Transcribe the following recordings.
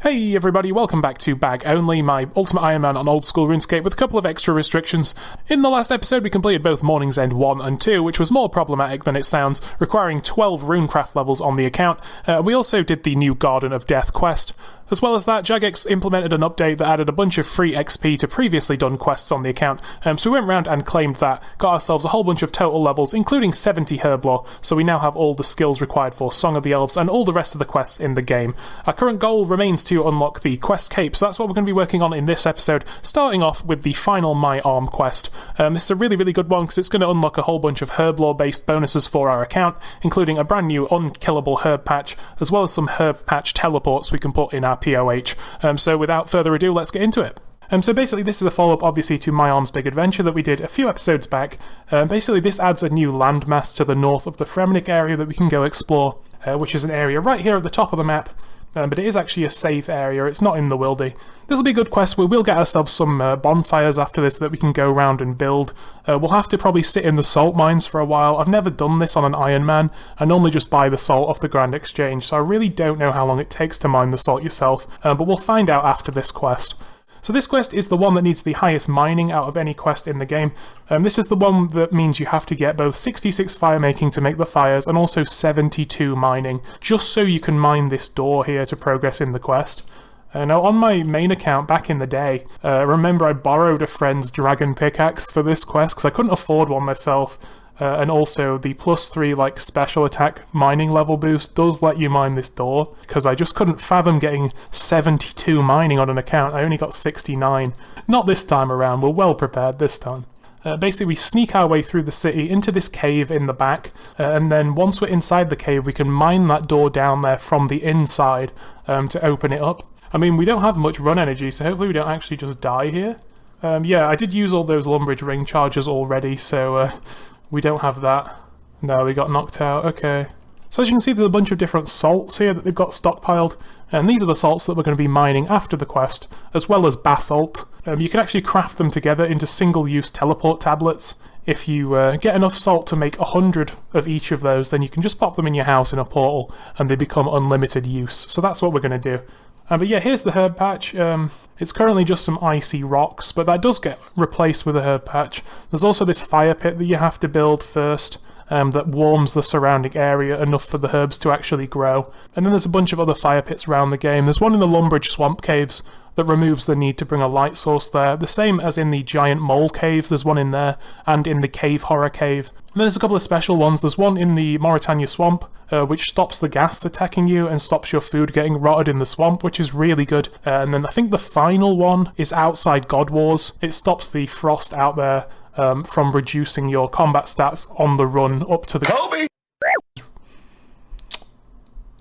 Hey everybody, welcome back to Bag Only, my Ultimate Iron Man on Oldschool Runescape with a couple of extra restrictions. In the last episode we completed both Morning's End 1 and 2, which was more problematic than it sounds, requiring 12 runecraft levels on the account. We also did the new Garden of Death quest. As well as that, Jagex implemented an update that added a bunch of free XP to previously done quests on the account, so we went around and claimed that, got ourselves a whole bunch of total levels, including 70 herb lore, so we now have all the skills required for Song of the Elves and all the rest of the quests in the game. Our current goal remains to unlock the quest cape, so that's what we're going to be working on in this episode, starting off with the final My Arm quest. This is a really good one because it's going to unlock a whole bunch of herb lore based bonuses for our account, including a brand new unkillable herb patch, as well as some herb patch teleports we can put in our POH. So without further ado, let's get into it. So basically this is a follow-up obviously to My Arm's Big Adventure that we did a few episodes back. Basically this adds a new landmass to the north of the Fremnik area that we can go explore, which is an area right here at the top of the map. But it is actually a safe area, it's not in the wildy. This will be a good quest, we will get ourselves some bonfires after this that we can go around and build. We'll have to probably sit in the salt mines for a while. I've never done this on an Iron Man. I normally just buy the salt off the Grand Exchange, so I really don't know how long it takes to mine the salt yourself, but we'll find out after this quest. So this quest is the one that needs the highest mining out of any quest in the game. This is the one that means you have to get both 66 fire making to make the fires and also 72 mining, just so you can mine this door here to progress in the quest. Now on my main account back in the day, remember I borrowed a friend's dragon pickaxe for this quest because I couldn't afford one myself. And also the +3 special attack mining level boost does let you mine this door, because I just couldn't fathom getting 72 mining on an account. I only got 69. Not this time around, we're well prepared this time. Basically we sneak our way through the city into this cave in the back, and then once we're inside the cave we can mine that door down there from the inside to open it up. I mean, we don't have much run energy, so hopefully we don't actually just die here. Yeah, I did use all those Lumbridge ring charges already, so we don't have that. No, we got knocked out, okay. So as you can see, there's a bunch of different salts here that they've got stockpiled, and these are the salts that we're going to be mining after the quest, as well as basalt. You can actually craft them together into single-use teleport tablets. If you get enough salt to make 100 of each of those, then you can just pop them in your house in a portal, and they become unlimited use. So that's what we're going to do. But yeah, here's the herb patch. It's currently just some icy rocks, but that does get replaced with a herb patch. There's also this fire pit that you have to build first, that warms the surrounding area enough for the herbs to actually grow. And then there's a bunch of other fire pits around the game. There's one in the Lumbridge Swamp Caves that removes the need to bring a light source there. The same as in the Giant Mole Cave, there's one in there, and in the Cave Horror Cave. And then there's a couple of special ones. There's one in the Mauritania Swamp, which stops the gas attacking you and stops your food getting rotted in the swamp, which is really good. And then I think the final one is outside God Wars. It stops the frost out there from reducing your combat stats on the run up to the... Kobe!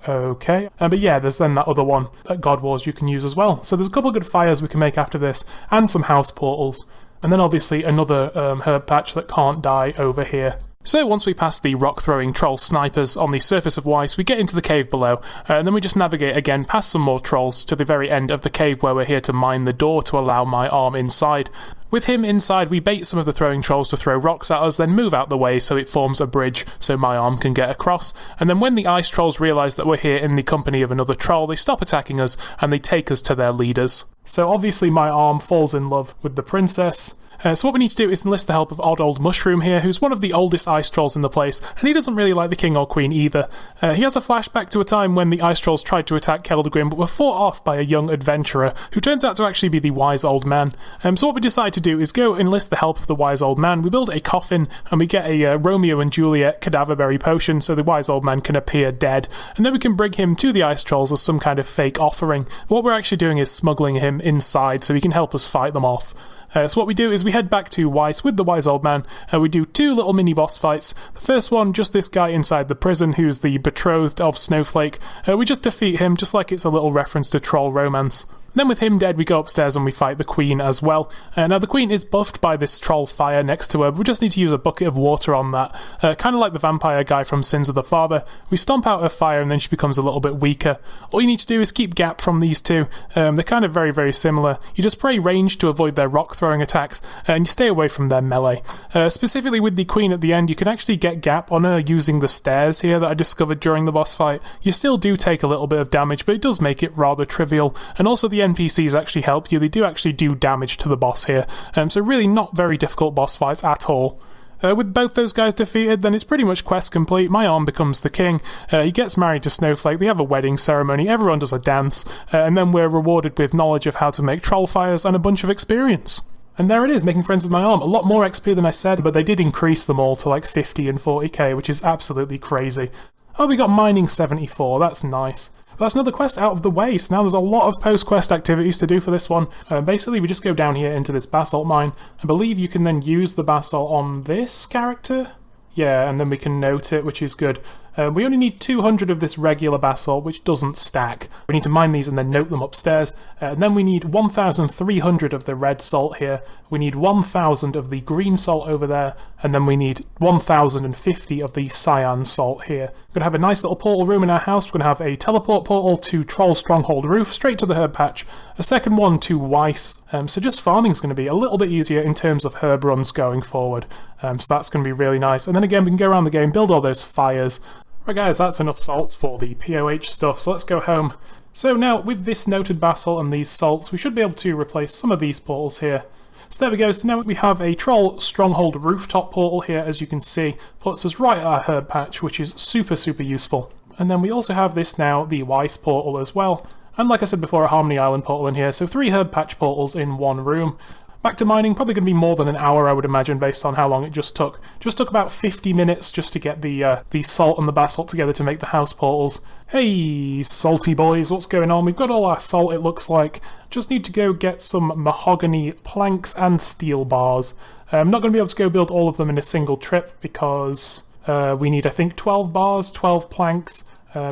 Okay, but yeah, there's then that other one at God Wars you can use as well. So there's a couple of good fires we can make after this, and some house portals. And then obviously another herb patch that can't die over here. So once we pass the rock-throwing troll snipers on the surface of Weiss, we get into the cave below, and then we just navigate again past some more trolls to the very end of the cave where we're here to mine the door to allow My Arm inside. With him inside, we bait some of the throwing trolls to throw rocks at us, then move out the way so it forms a bridge so My Arm can get across. And then when the ice trolls realise that we're here in the company of another troll, they stop attacking us and they take us to their leaders. So obviously My Arm falls in love with the princess. So what we need to do is enlist the help of Odd Old Mushroom here, who's one of the oldest ice trolls in the place, and he doesn't really like the king or queen either. He has a flashback to a time when the ice trolls tried to attack Keldegrim but were fought off by a young adventurer, who turns out to actually be the wise old man. So what we decide to do is go enlist the help of the wise old man. We build a coffin, and we get a Romeo and Juliet cadaverberry potion so the wise old man can appear dead, and then we can bring him to the ice trolls as some kind of fake offering. What we're actually doing is smuggling him inside so he can help us fight them off. So what we do is we head back to Weiss with the wise old man, and we do two little mini boss fights. The first one, just this guy inside the prison who's the betrothed of Snowflake. We just defeat him just like it's a little reference to troll romance. Then with him dead, we go upstairs and we fight the Queen as well. Now the Queen is buffed by this troll fire next to her, but we just need to use a bucket of water on that. Kind of like the vampire guy from Sins of the Father. We stomp out her fire and then she becomes a little bit weaker. All you need to do is keep gap from these two. They're kind of very, very similar. You just pray range to avoid their rock throwing attacks, and you stay away from their melee. Specifically with the Queen at the end, you can actually get gap on her using the stairs here that I discovered during the boss fight. You still do take a little bit of damage, but it does make it rather trivial. And also the NPCs actually help you. They do actually do damage to the boss here. So really not very difficult boss fights at all. With both those guys defeated, then it's pretty much quest complete. My arm becomes the king. He gets married to Snowflake. They have a wedding ceremony. Everyone does a dance. And then we're rewarded with knowledge of how to make troll fires and a bunch of experience. And there it is, making friends with my arm. A lot more XP than I said, but they did increase them all to like 50 and 40k, which is absolutely crazy. Oh, we got mining 74. That's nice. That's another quest out of the way, so now there's a lot of post-quest activities to do for this one. Basically, we just go down here into this basalt mine. I believe you can then use the basalt on this character? Yeah, and then we can note it, which is good. We only need 200 of this regular basalt, which doesn't stack. We need to mine these and then note them upstairs. And then we need 1,300 of the red salt here. We need 1,000 of the green salt over there. And then we need 1,050 of the cyan salt here. We're going to have a nice little portal room in our house. We're going to have a teleport portal to Troll Stronghold Roof, straight to the herb patch. A second one to Weiss. So just farming is going to be a little bit easier in terms of herb runs going forward. So that's going to be really nice. And then again, we can go around the game, build all those fires. Right guys, that's enough salts for the POH stuff, so let's go home. So now, with this noted basalt and these salts, we should be able to replace some of these portals here. So there we go, so now we have a Troll Stronghold rooftop portal here, as you can see. Puts us right at our herb patch, which is super, super useful. And then we also have this now, the Weiss portal as well. And like I said before, a Harmony Island portal in here, so 3 herb patch portals in one room. Back to mining, probably going to be more than an hour, I would imagine, based on how long it just took. Just took about 50 minutes just to get the salt and the basalt together to make the house portals. Hey, salty boys, what's going on? We've got all our salt, it looks like. Just need to go get some mahogany planks and steel bars. I'm not going to be able to go build all of them in a single trip because we need, I think, 12 bars, 12 planks.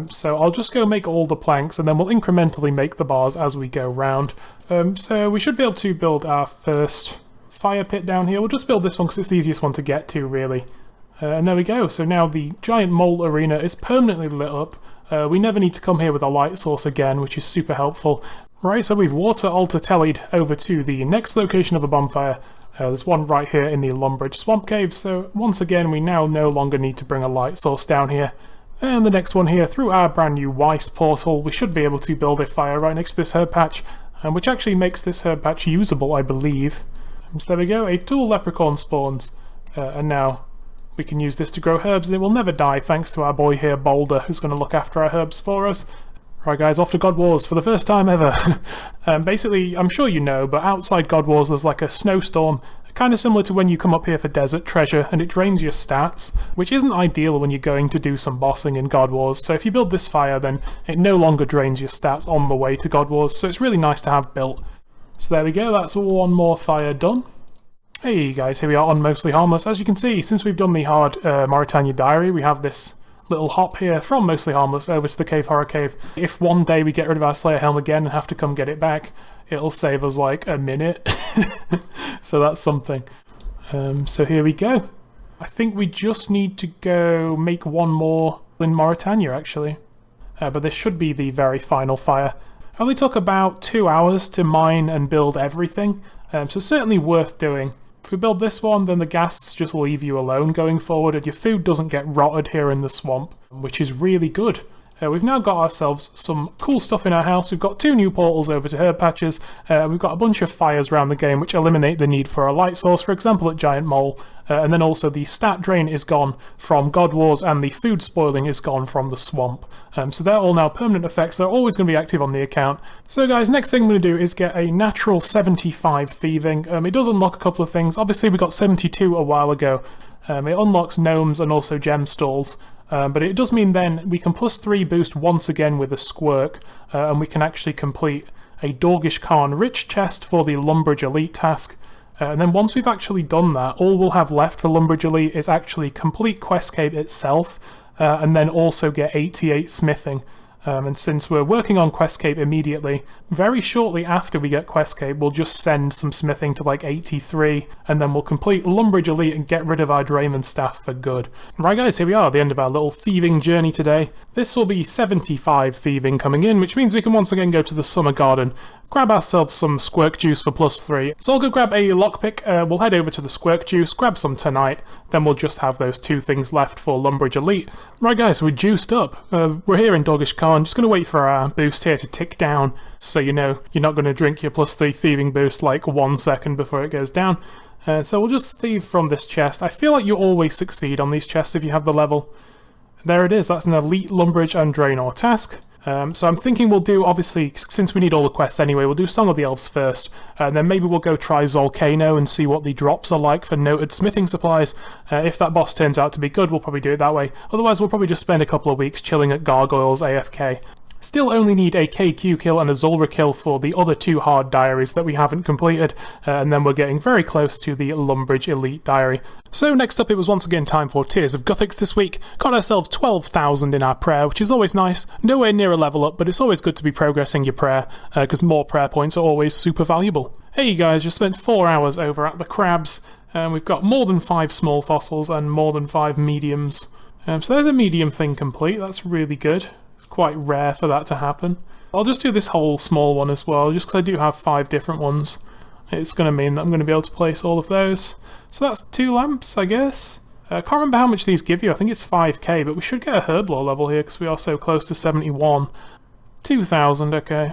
So I'll just go make all the planks and then we'll incrementally make the bars as we go round. So we should be able to build our first fire pit down here. We'll just build this one because it's the easiest one to get to, really. And there we go. So now the giant mole arena is permanently lit up. We never need to come here with a light source again, which is super helpful. Right, so we've water alter-tellied over to the next location of a bonfire. There's one right here in the Lumbridge Swamp Cave, so once again we now no longer need to bring a light source down here. And the next one here, through our brand new Weiss portal, we should be able to build a fire right next to this herb patch, which actually makes this herb patch usable, I believe. So there we go, a tool leprechaun spawns, and now we can use this to grow herbs, and it will never die thanks to our boy here, Boulder, who's going to look after our herbs for us. Right guys, off to God Wars for the first time ever. Basically, I'm sure you know, but outside God Wars there's like a snowstorm, kind of similar to when you come up here for Desert Treasure, and it drains your stats, which isn't ideal when you're going to do some bossing in God Wars. So if you build this fire, then it no longer drains your stats on the way to God Wars, so it's really nice to have built. So there we go, that's one more fire done. Hey guys, here we are on Mostly Harmless. As you can see, since we've done the hard Mauritania Diary, we have this little hop here from Mostly Harmless over to the Cave Horror Cave. If one day we get rid of our Slayer Helm again and have to come get it back, it'll save us like a minute. So that's something. So here we go. I think we just need to go make one more in Mauritania actually. But this should be the very final fire. It only took about 2 hours to mine and build everything, so certainly worth doing. If we build this one, then the ghasts just leave you alone going forward, and your food doesn't get rotted here in the swamp, which is really good. We've now got ourselves some cool stuff in our house. We've got 2 new portals over to herb patches. We've got a bunch of fires around the game which eliminate the need for a light source, for example at Giant Mole. And then also the stat drain is gone from God Wars and the food spoiling is gone from the swamp. So they're all now permanent effects. They're always going to be active on the account. So guys, next thing I'm going to do is get a natural 75 thieving. It does unlock a couple of things. Obviously we got 72 a while ago. It unlocks gnomes and also gem stalls. But it does mean then we can +3 boost once again with a squirk, and we can actually complete a Dorgish Khan rich chest for the Lumbridge Elite task. And then once we've actually done that, all we'll have left for Lumbridge Elite is actually complete Questcape itself, and then also get 88 smithing. And since we're working on Questcape immediately, very shortly after we get Questcape, we'll just send some smithing to like 83, and then we'll complete Lumbridge Elite and get rid of our Drayman staff for good. Right guys, here we are at the end of our little thieving journey today. This will be 75 thieving coming in, which means we can once again go to the Summer Garden, grab ourselves some Squirk Juice for +3. So I'll go grab a lockpick, we'll head over to the Squirk Juice, grab some tonight, then we'll just have those 2 things left for Lumbridge Elite. Right guys, so we're juiced up. We're here in Doggish Khan, just going to wait for our boost here to tick down, so you know you're not going to drink your +3 thieving boost like 1 second before it goes down. So we'll just thieve from this chest. I feel like you always succeed on these chests if you have the level. There it is, that's an Elite Lumbridge and Draenor task. So I'm thinking we'll do, obviously, since we need all the quests anyway, we'll do Song of the Elves first, and then maybe we'll go try Zolcano and see what the drops are like for noted smithing supplies. If that boss turns out to be good, we'll probably do it that way. Otherwise, we'll probably just spend a couple of weeks chilling at Gargoyles AFK. Still only need a KQ kill and a Zulrah kill for the other 2 hard diaries that we haven't completed, and then we're getting very close to the Lumbridge Elite diary. So next up, it was once again time for Tears of Guthix this week. Got ourselves 12,000 in our prayer, which is always nice. Nowhere near a level up, but it's always good to be progressing your prayer, because more prayer points are always super valuable. Hey guys, just spent 4 hours over at the crabs, and we've got more than 5 small fossils and more than 5 mediums. So there's a medium thing complete, that's really good. Quite rare for that to happen. I'll just do this whole small one as well, just because I do have 5 different ones. It's going to mean that I'm going to be able to place all of those. So that's 2 lamps, I guess. I can't remember how much these give you, I think it's 5k, but we should get a Herblore level here because we are so close to 71. 2,000, okay.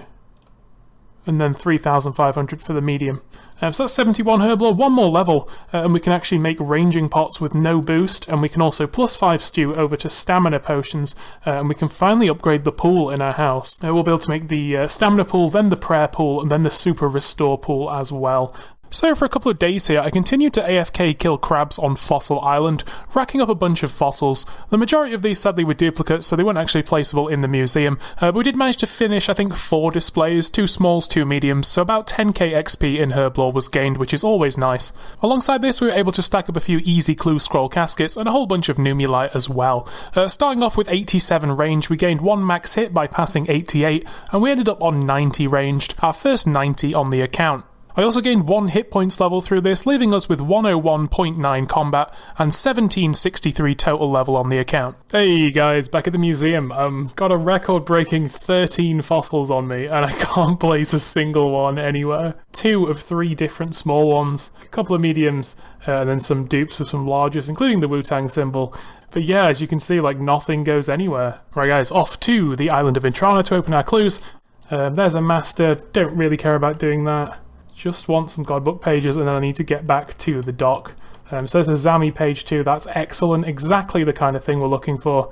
And then 3,500 for the medium. So that's 71 Herblore, 1 more level, and we can actually make ranging pots with no boost, and we can also +5 stew over to stamina potions, and we can finally upgrade the pool in our house. We'll be able to make the stamina pool, then the prayer pool, and then the super restore pool as well. So for a couple of days here, I continued to AFK kill crabs on Fossil Island, racking up a bunch of fossils. The majority of these sadly were duplicates, so they weren't actually placeable in the museum, but we did manage to finish, I think, 4 displays, 2 smalls, 2 mediums, so about 10k XP in Herblore was gained, which is always nice. Alongside this, we were able to stack up a few easy clue scroll caskets and a whole bunch of Numulite as well. Starting off with 87 range, we gained 1 max hit by passing 88, and we ended up on 90 ranged, our first 90 on the account. I also gained 1 hit points level through this, leaving us with 101.9 combat and 1763 total level on the account. Hey guys, back at the museum. Got a record-breaking 13 fossils on me, and I can't place a single one anywhere. 2 of 3 different small ones, a couple of mediums, and then some dupes of some larges, including the Wu-Tang symbol. But yeah, as you can see, like, nothing goes anywhere. Right guys, off to the island of Intrana to open our clues. There's a master, don't really care about doing that. Just want some Godbook pages, and then I need to get back to the dock. So there's a Zami page too, that's excellent, exactly the kind of thing we're looking for.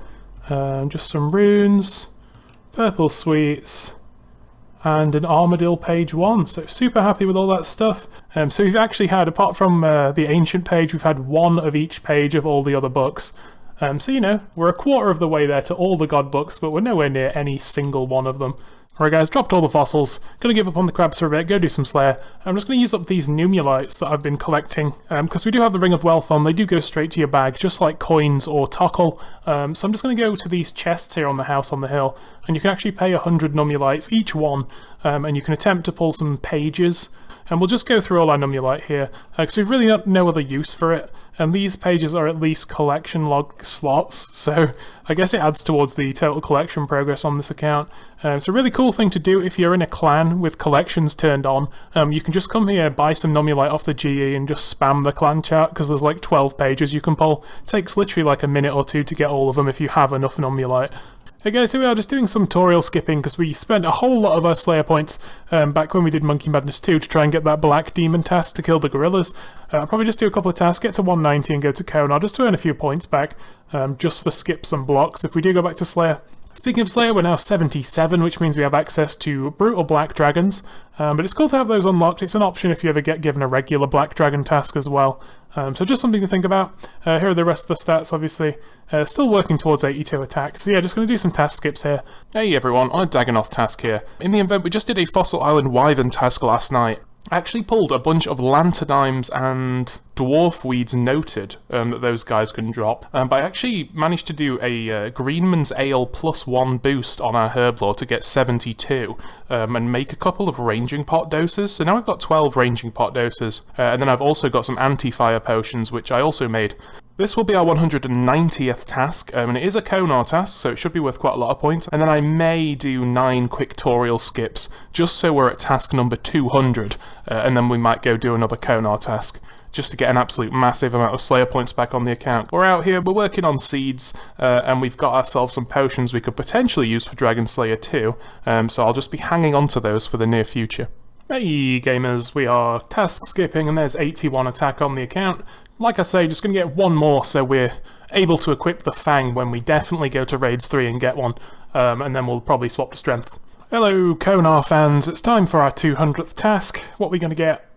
Just some runes, purple sweets, and an Armadillo page 1, so super happy with all that stuff. So we've actually had, apart from the ancient page, we've had 1 of each page of all the other books. So you know, we're a quarter of the way there to all the God books, but we're nowhere near any single one of them. Alright guys, dropped all the fossils, gonna give up on the crabs for a bit, go do some Slayer. I'm just gonna use up these Numulites that I've been collecting, because we do have the Ring of Wealth on, they do go straight to your bag, just like coins or Tokkul. So I'm just gonna go to these chests here on the house on the hill, and you can actually pay 100 Numulites each one, and you can attempt to pull some pages. And we'll just go through all our Numulite here, because we've really got no other use for it, and these pages are at least collection log slots, so I guess it adds towards the total collection progress on this account. It's a really cool thing to do if you're in a clan with collections turned on. You can just come here, buy some Numulite off the GE, and just spam the clan chat, because there's like 12 pages you can pull. It takes literally like a minute or 2 to get all of them if you have enough Numulite. Hey guys, here we are just doing some tutorial skipping because we spent a whole lot of our Slayer points back when we did Monkey Madness 2 to try and get that Black Demon task to kill the gorillas. I'll probably just do a couple of tasks, get to 190 and go to Konar just to earn a few points back, just for skips and blocks if we do go back to Slayer. Speaking of Slayer, we're now 77, which means we have access to Brutal Black Dragons, but it's cool to have those unlocked. It's an option if you ever get given a regular Black Dragon task as well. So just something to think about. Here are the rest of the stats, obviously. Still working towards 82 attack, so yeah, just going to do some task skips here. Hey everyone, on a Dagonoth task here. In the event, we just did a Fossil Island Wyvern task last night. I actually pulled a bunch of Lanternimes and dwarf weeds noted that those guys can drop, but I actually managed to do a Greenman's Ale +1 boost on our Herblore to get 72, and make a couple of ranging pot doses. So now I've got 12 ranging pot doses, and then I've also got some anti-fire potions, which I also made. This will be our 190th task, and it is a Konar task, so it should be worth quite a lot of points. And then I may do 9 quictorial skips, just so we're at task number 200, and then we might go do another Konar task, just to get an absolute massive amount of Slayer points back on the account. We're out here, we're working on seeds, and we've got ourselves some potions we could potentially use for Dragon Slayer too, so I'll just be hanging on to those for the near future. Hey gamers, we are task skipping, and there's 81 attack on the account. Like I say, just going to get one more so we're able to equip the Fang when we definitely go to Raids 3 and get one, and then we'll probably swap to Strength. Hello Konar fans, it's time for our 200th task. What are we going to get?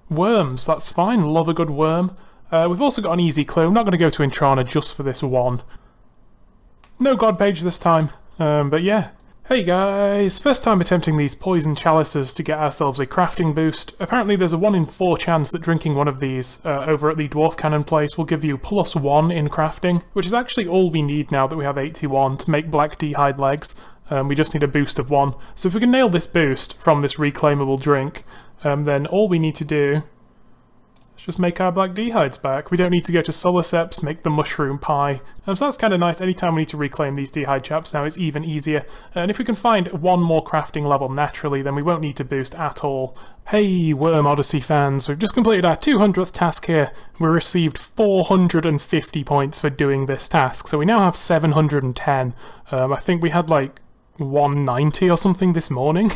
Worms, that's fine, love a good worm. We've also got an easy clue. I'm not going to go to Intrana just for this one. No God Page this time, but yeah. Hey guys, first time attempting these poison chalices to get ourselves a crafting boost. Apparently there's a 1 in 4 chance that drinking one of these over at the Dwarf Cannon place will give you +1 in crafting, which is actually all we need now that we have 81 to make black d'hide legs. We just need a boost of 1. So if we can nail this boost from this reclaimable drink, then all we need to do is just make our black d'hides back. We don't need to go to Solaceps, make the mushroom pie. So that's kind of nice. Anytime we need to reclaim these d'hide chaps now, it's even easier. And if we can find 1 more crafting level naturally, then we won't need to boost at all. Hey Worm Odyssey fans, we've just completed our 200th task here. We received 450 points for doing this task, so we now have 710. I think we had like 190 or something this morning.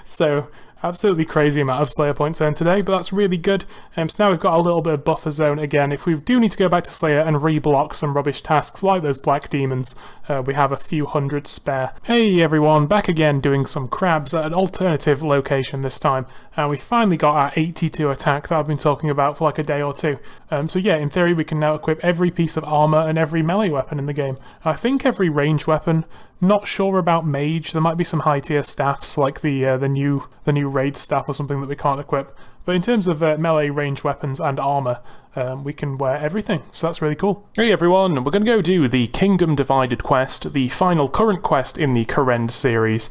So absolutely crazy amount of Slayer points earned today, but that's really good. So now we've got a little bit of buffer zone again. If we do need to go back to Slayer and reblock some rubbish tasks like those black demons, we have a few hundred spare. Hey everyone, back again doing some crabs at an alternative location this time, and we finally got our 82 attack that I've been talking about for like a day or two. So yeah, in theory we can now equip every piece of armor and every melee weapon in the game. I think every ranged weapon. Not sure about mage. There might be some high tier staffs like the new raid staff or something that we can't equip. But in terms of melee range weapons and armor, we can wear everything, so that's really cool. Hey everyone, we're going to go do the Kingdom Divided quest, the final current quest in the Korend series,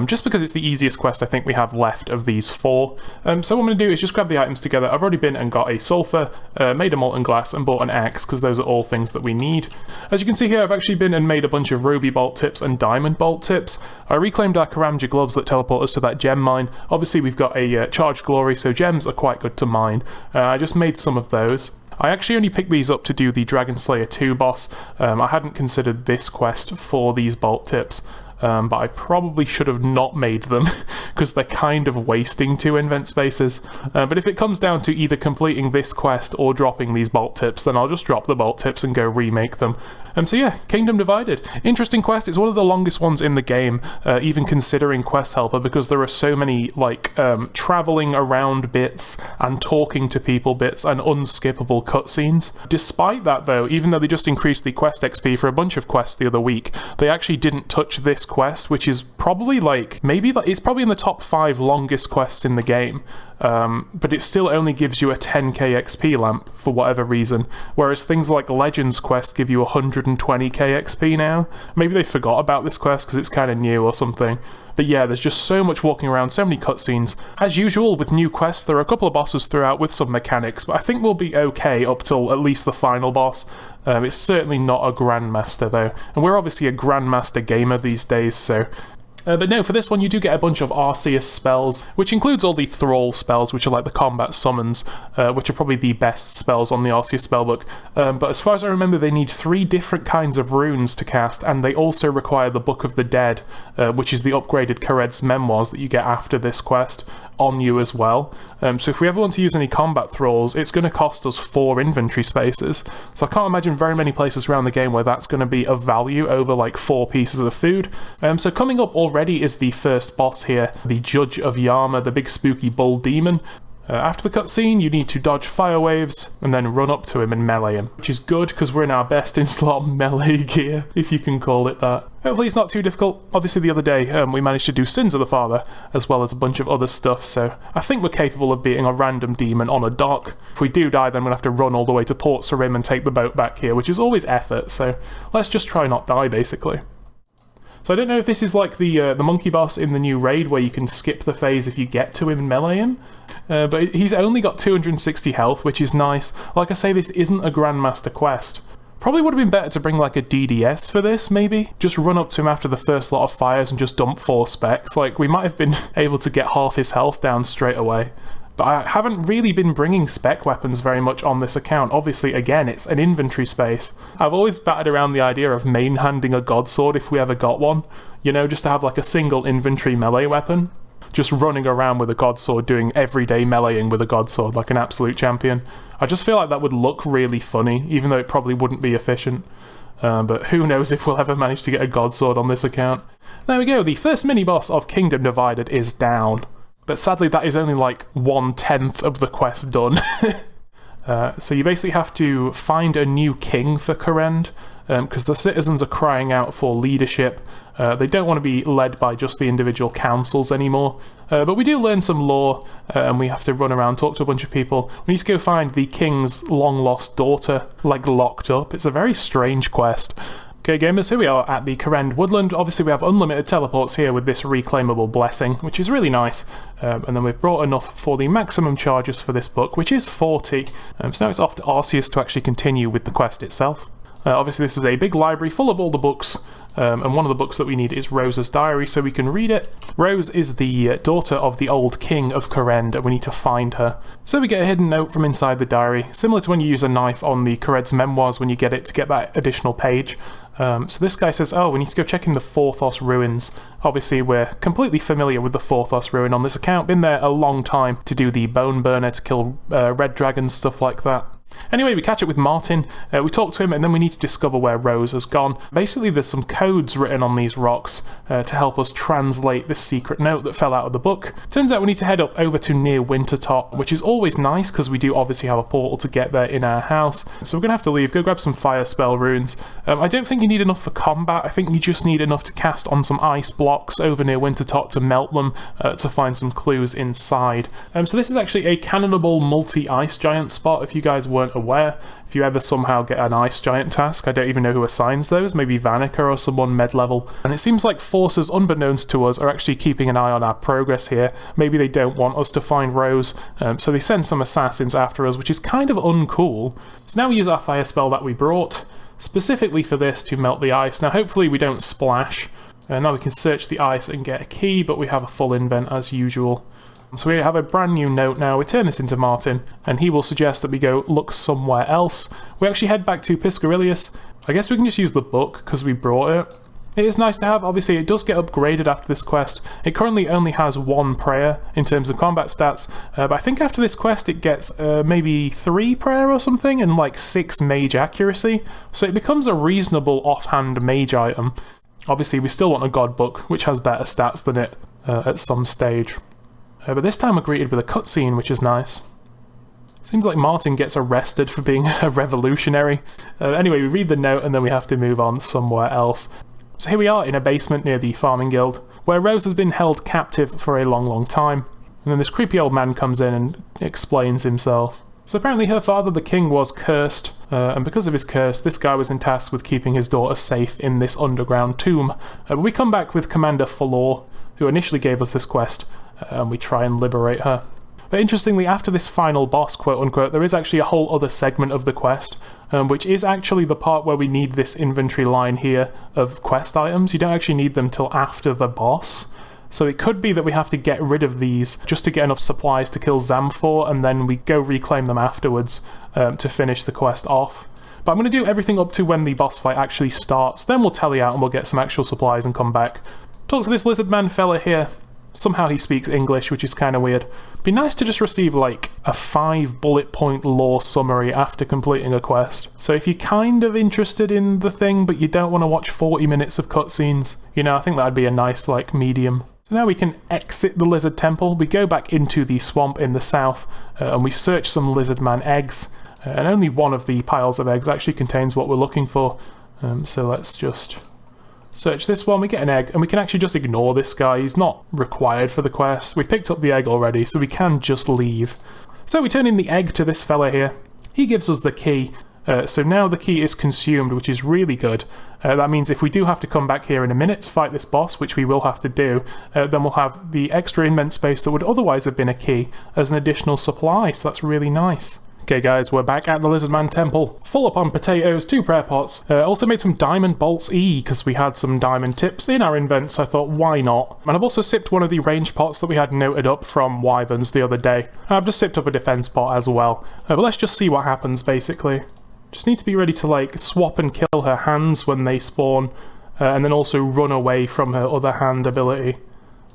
just because it's the easiest quest I think we have left of these 4. So what I'm going to do is just grab the items together. I've already been and got a sulfur, made a molten glass, and bought an axe, because those are all things that we need. As you can see here, I've actually been and made a bunch of ruby bolt tips and diamond bolt tips. I reclaimed our Karamja gloves that teleport us to that gem mine. Obviously we've got a charged glory, so gems are quite good to mine. I just made some of those. I actually only picked these up to do the Dragon Slayer 2 boss. I hadn't considered this quest for these bolt tips, but I probably should have not made them because they're kind of wasting 2 invent spaces. But if it comes down to either completing this quest or dropping these bolt tips, then I'll just drop the bolt tips and go remake them. So yeah, Kingdom Divided. Interesting quest. It's one of the longest ones in the game, even considering Quest Helper, because there are so many like traveling around bits and talking to people bits and unskippable cutscenes. Despite that though, even though they just increased the quest XP for a bunch of quests the other week, they actually didn't touch this quest, which is probably like, it's probably in the top 5 longest quests in the game. But it still only gives you a 10k XP lamp for whatever reason, whereas things like Legends quest give you 120k XP now. Maybe they forgot about this quest because it's kind of new or something. But yeah, there's just so much walking around, so many cutscenes. As usual with new quests, there are a couple of bosses throughout with some mechanics, but I think we'll be okay up till at least the final boss. It's certainly not a Grandmaster though, and we're obviously a Grandmaster gamer these days, so... but no, for this one you do get a bunch of Arceus spells, which includes all the Thrall spells, which are like the combat summons, which are probably the best spells on the Arceus spellbook. But as far as I remember, they need 3 different kinds of runes to cast, and they also require the Book of the Dead, which is the upgraded Kored's Memoirs that you get after this quest, on you as well. So if we ever want to use any combat thralls, it's going to cost us 4 inventory spaces. So I can't imagine very many places around the game where that's going to be of value over like 4 pieces of food. So coming up already is the first boss here, the Judge of Yama, the big spooky bull demon. After the cutscene, you need to dodge fire waves and then run up to him and melee him, which is good because we're in our best in slot melee gear, if you can call it that. Hopefully it's not too difficult. Obviously the other day we managed to do Sins of the Father, as well as a bunch of other stuff, so I think we're capable of beating a random demon on a dock. If we do die, then we'll have to run all the way to Port Sarim and take the boat back here, which is always effort, so let's just try not die, basically. So I don't know if this is like the monkey boss in the new raid where you can skip the phase if you get to him and melee him, but he's only got 260 health, which is nice. Like I say, this isn't a Grandmaster quest. Probably would have been better to bring like a DDS for this, maybe? Just run up to him after the first lot of fires and just dump 4 specs. Like, we might have been able to get half his health down straight away. But I haven't really been bringing spec weapons very much on this account. Obviously, again, it's an inventory space. I've always batted around the idea of main-handing a godsword if we ever got one. You know, just to have like a single inventory melee weapon. Just running around with a godsword, doing everyday meleeing with a godsword like an absolute champion. I just feel like that would look really funny, even though it probably wouldn't be efficient. But who knows if we'll ever manage to get a godsword on this account. There we go, the first mini-boss of Kingdom Divided is down. But sadly that is only like 1/10 of the quest done. So you basically have to find a new king for Kourend, because the citizens are crying out for leadership. They don't want to be led by just the individual councils anymore. But we do learn some lore, and we have to run around, talk to a bunch of people. We need to go find the king's long-lost daughter, like locked up. It's a very strange quest. Okay gamers, here we are at the Kourend Woodland. Obviously we have unlimited teleports here with this reclaimable blessing, which is really nice. And then we've brought enough for the maximum charges for this book, which is 40. So now it's off to Arceus to actually continue with the quest itself. Obviously this is a big library full of all the books, and one of the books that we need is Rose's diary, so we can read it. Rose is the daughter of the old king of Kourend, and we need to find her. So we get a hidden note from inside the diary, similar to when you use a knife on the Kourend's memoirs when you get it to get that additional page. So this guy says, oh, we need to go check in the Forthos ruins. Obviously we're completely familiar with the Forthos ruin on this account, been there a long time to do the bone burner to kill red dragons, stuff like that. Anyway, we catch up with Martin, we talk to him, and then we need to discover where Rose has gone. Basically, there's some codes written on these rocks to help us translate this secret note that fell out of the book. Turns out we need to head up over to near Wintertop, which is always nice, because we do obviously have a portal to get there in our house. So we're going to have to leave, go grab some fire spell runes. I don't think you need enough for combat, I think you just need enough to cast on some ice blocks over near Wintertop to melt them, to find some clues inside. So this is actually a cannonable multi-ice giant spot, if you guys weren't aware. If you ever somehow get an ice giant task, I don't even know who assigns those, maybe Vanica or someone mid-level. And it seems like forces unbeknownst to us are actually keeping an eye on our progress here. Maybe they don't want us to find Rose, so they send some assassins after us, which is kind of uncool. So now we use our fire spell that we brought, specifically for this to melt the ice. Now hopefully we don't splash. Now we can search the ice and get a key, but we have a full invent as usual. So we have a brand new note now. We turn this into Martin, and he will suggest that we go look somewhere else. We actually head back to Piscarilius. I guess we can just use the book, because we brought it. It is nice to have. Obviously, it does get upgraded after this quest. It currently only has 1 prayer in terms of combat stats, but I think after this quest it gets maybe 3 prayer or something, and like 6 mage accuracy. So it becomes a reasonable offhand mage item. Obviously, we still want a god book, which has better stats than it at some stage. But this time we're greeted with a cutscene, which is nice. Seems like Martin gets arrested for being a revolutionary. Anyway, we read the note and then we have to move on somewhere else. So here we are in a basement near the farming guild, where Rose has been held captive for a long time. And then this creepy old man comes in and explains himself. So apparently her father, the king, was cursed, and because of his curse, this guy was entrusted with keeping his daughter safe in this underground tomb. But we come back with Commander Falor, who initially gave us this quest, and we try and liberate her. But interestingly, after this final boss, quote-unquote, there is actually a whole other segment of the quest, which is actually the part where we need this inventory line here of quest items. You don't actually need them till after the boss. So it could be that we have to get rid of these just to get enough supplies to kill Zamfor, and then we go reclaim them afterwards to finish the quest off. But I'm going to do everything up to when the boss fight actually starts, then we'll tally out and we'll get some actual supplies and come back. Talk to this lizard man fella here. Somehow he speaks English, which is kind of weird. Be nice to just receive like a 5 bullet point lore summary after completing a quest. So if you're kind of interested in the thing but you don't want to watch 40 minutes of cutscenes, you know, I think that'd be a nice like medium. So now we can exit the lizard temple, we go back into the swamp in the south, and we search some lizard man eggs, and only one of the piles of eggs actually contains what we're looking for. So let's just search this one, we get an egg, and we can actually just ignore this guy, he's not required for the quest. We picked up the egg already, so we can just leave. So we turn in the egg to this fella here, he gives us the key, so now the key is consumed, which is really good. That means if we do have to come back here in a minute to fight this boss, which we will have to do, then we'll have the extra indent space that would otherwise have been a key as an additional supply, so that's really nice. Okay guys, we're back at the Lizardman Temple, full up on potatoes, 2 prayer pots, also made some diamond bolts E, because we had some diamond tips in our invent, so I thought why not? And I've also sipped one of the range pots that we had noted up from Wyverns the other day. I've just sipped up a defense pot as well, but let's just see what happens basically. Just need to be ready to like swap and kill her hands when they spawn, and then also run away from her other hand ability.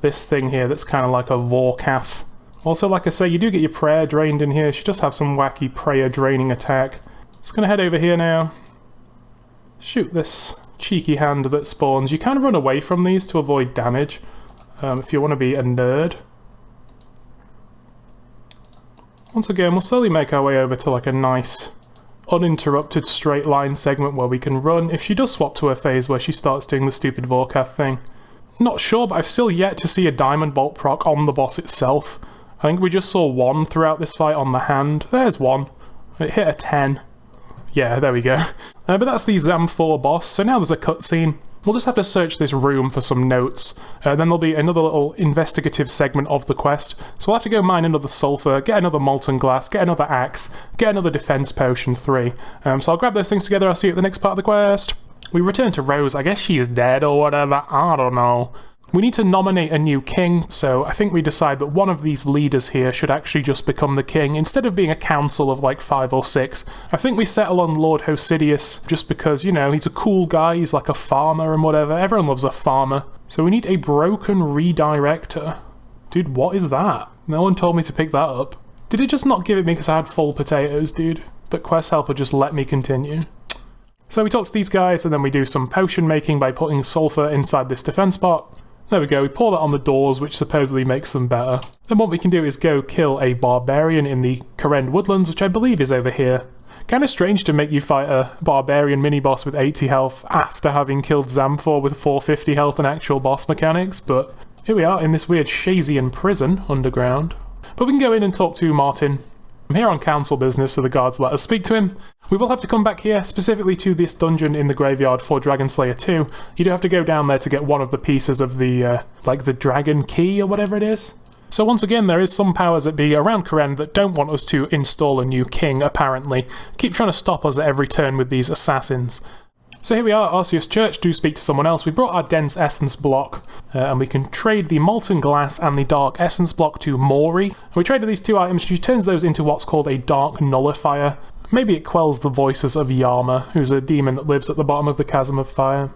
This thing here that's kind of like a Vorkath. Also, like I say, you do get your prayer drained in here. She does have some wacky prayer draining attack. Just gonna head over here now. Shoot this cheeky hand that spawns. You can run away from these to avoid damage, if you want to be a nerd. Once again, we'll slowly make our way over to like a nice uninterrupted straight line segment where we can run if she does swap to her phase where she starts doing the stupid Vorkath thing. Not sure, but I've still yet to see a diamond bolt proc on the boss itself. I think we just saw one throughout this fight on the hand. There's one. It hit a 10. Yeah, there we go. But that's the Zam4 boss, so now there's a cutscene. We'll just have to search this room for some notes. Then there'll be another little investigative segment of the quest. So we'll have to go mine another sulfur, get another molten glass, get another axe, get another defense potion 3. So I'll grab those things together, I'll see you at the next part of the quest. We return to Rose, I guess she's dead or whatever, I don't know. We need to nominate a new king, so I think we decide that one of these leaders here should actually just become the king, instead of being a council of like 5 or 6. I think we settle on Lord Hosidius, just because, you know, he's a cool guy, he's like a farmer and whatever, everyone loves a farmer. So we need a broken redirector. Dude, what is that? No one told me to pick that up. Did it just not give it me because I had full potatoes, dude? But Quest Helper just let me continue. So we talk to these guys, and then we do some potion making by putting sulfur inside this defense pot. There we go, we pour that on the doors, which supposedly makes them better. Then what we can do is go kill a barbarian in the Karend Woodlands, which I believe is over here. Kinda strange to make you fight a barbarian mini-boss with 80 health after having killed Zam4 with 450 health and actual boss mechanics, but here we are in this weird Shazian prison underground. But we can go in and talk to Martin. I'm here on council business, so the guards let us speak to him. We will have to come back here, specifically to this dungeon in the graveyard for Dragon Slayer 2. You do have to go down there to get one of the pieces of the, like the dragon key or whatever it is. So once again, there is some powers that be around Karend that don't want us to install a new king, apparently. Keep trying to stop us at every turn with these assassins. So here we are, Arceus Church, do speak to someone else. We brought our dense essence block, and we can trade the molten glass and the dark essence block to Mori. And we traded these 2 items, she turns those into what's called a dark nullifier. Maybe it quells the voices of Yama, who's a demon that lives at the bottom of the Chasm of Fire.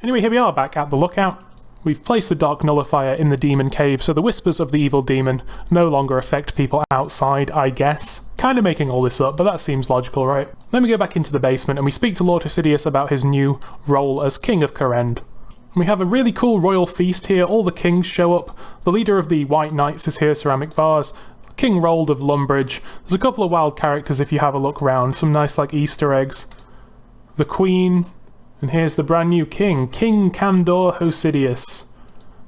Anyway, here we are back at the lookout. We've placed the dark nullifier in the demon cave, so the whispers of the evil demon no longer affect people outside, I guess. Kinda making all this up, but that seems logical, right? Then we go back into the basement and we speak to Lord Hosidius about his new role as King of Karend. We have a really cool royal feast here, all the kings show up. The leader of the White Knights is here, Ceramic Vase. King Rold of Lumbridge. There's a couple of wild characters if you have a look round, some nice like Easter eggs. The Queen. And here's the brand new king, King Kandor Hosidius.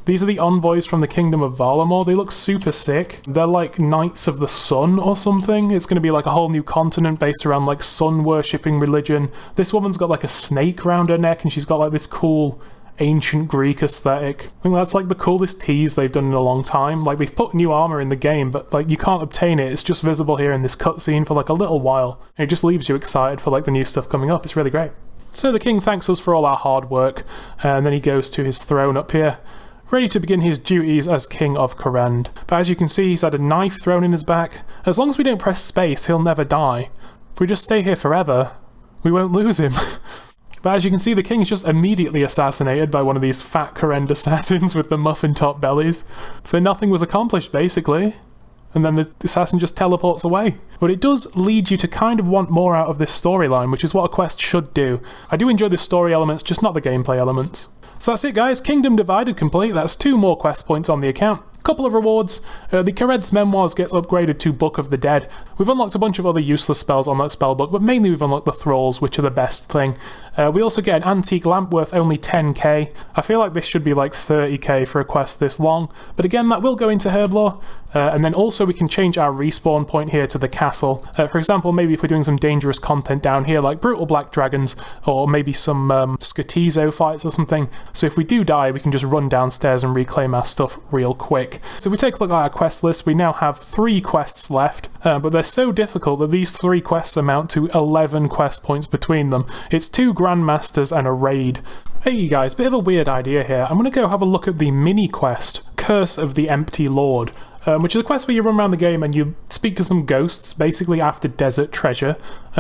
These are the envoys from the Kingdom of Valamor. They look super sick. They're like Knights of the Sun or something. It's going to be like a whole new continent based around like sun-worshipping religion. This woman's got like a snake round her neck and she's got like this cool ancient Greek aesthetic. I think that's like the coolest tease they've done in a long time. Like they've put new armor in the game, but like you can't obtain it. It's just visible here in this cutscene for like a little while. And it just leaves you excited for like the new stuff coming up. It's really great. So the king thanks us for all our hard work, and then he goes to his throne up here, ready to begin his duties as King of Karend. But as you can see, he's had a knife thrown in his back. As long as we don't press space, he'll never die. If we just stay here forever, we won't lose him. But as you can see, the king's just immediately assassinated by one of these fat Karend assassins with the muffin top bellies. So nothing was accomplished, basically. and then the assassin just teleports away. But it does lead you to kind of want more out of this storyline, which is what a quest should do. I do enjoy the story elements, just not the gameplay elements. So that's it, guys. Kingdom Divided complete. That's 2 more quest points on the account. Couple of rewards. The Khared's Memoirs gets upgraded to Book of the Dead. We've unlocked a bunch of other useless spells on that spellbook, but mainly we've unlocked the Thralls, which are the best thing. We also get an antique lamp worth only 10k. I feel like this should be like 30k for a quest this long, but again, that will go into Herblore. And then also we can change our respawn point here to the castle. For example, maybe if we're doing some dangerous content down here, like Brutal Black Dragons, or maybe some Skatizo fights or something. So if we do die, we can just run downstairs and reclaim our stuff real quick. So if we take a look at our quest list, we now have 3 quests left, but they're so difficult that these 3 quests amount to 11 quest points between them. It's 2 Grandmasters and a raid. Hey you guys, bit of a weird idea here. I'm going to go have a look at the mini quest, Curse of the Empty Lord. Which is a quest where you run around the game and you speak to some ghosts, basically after desert treasure.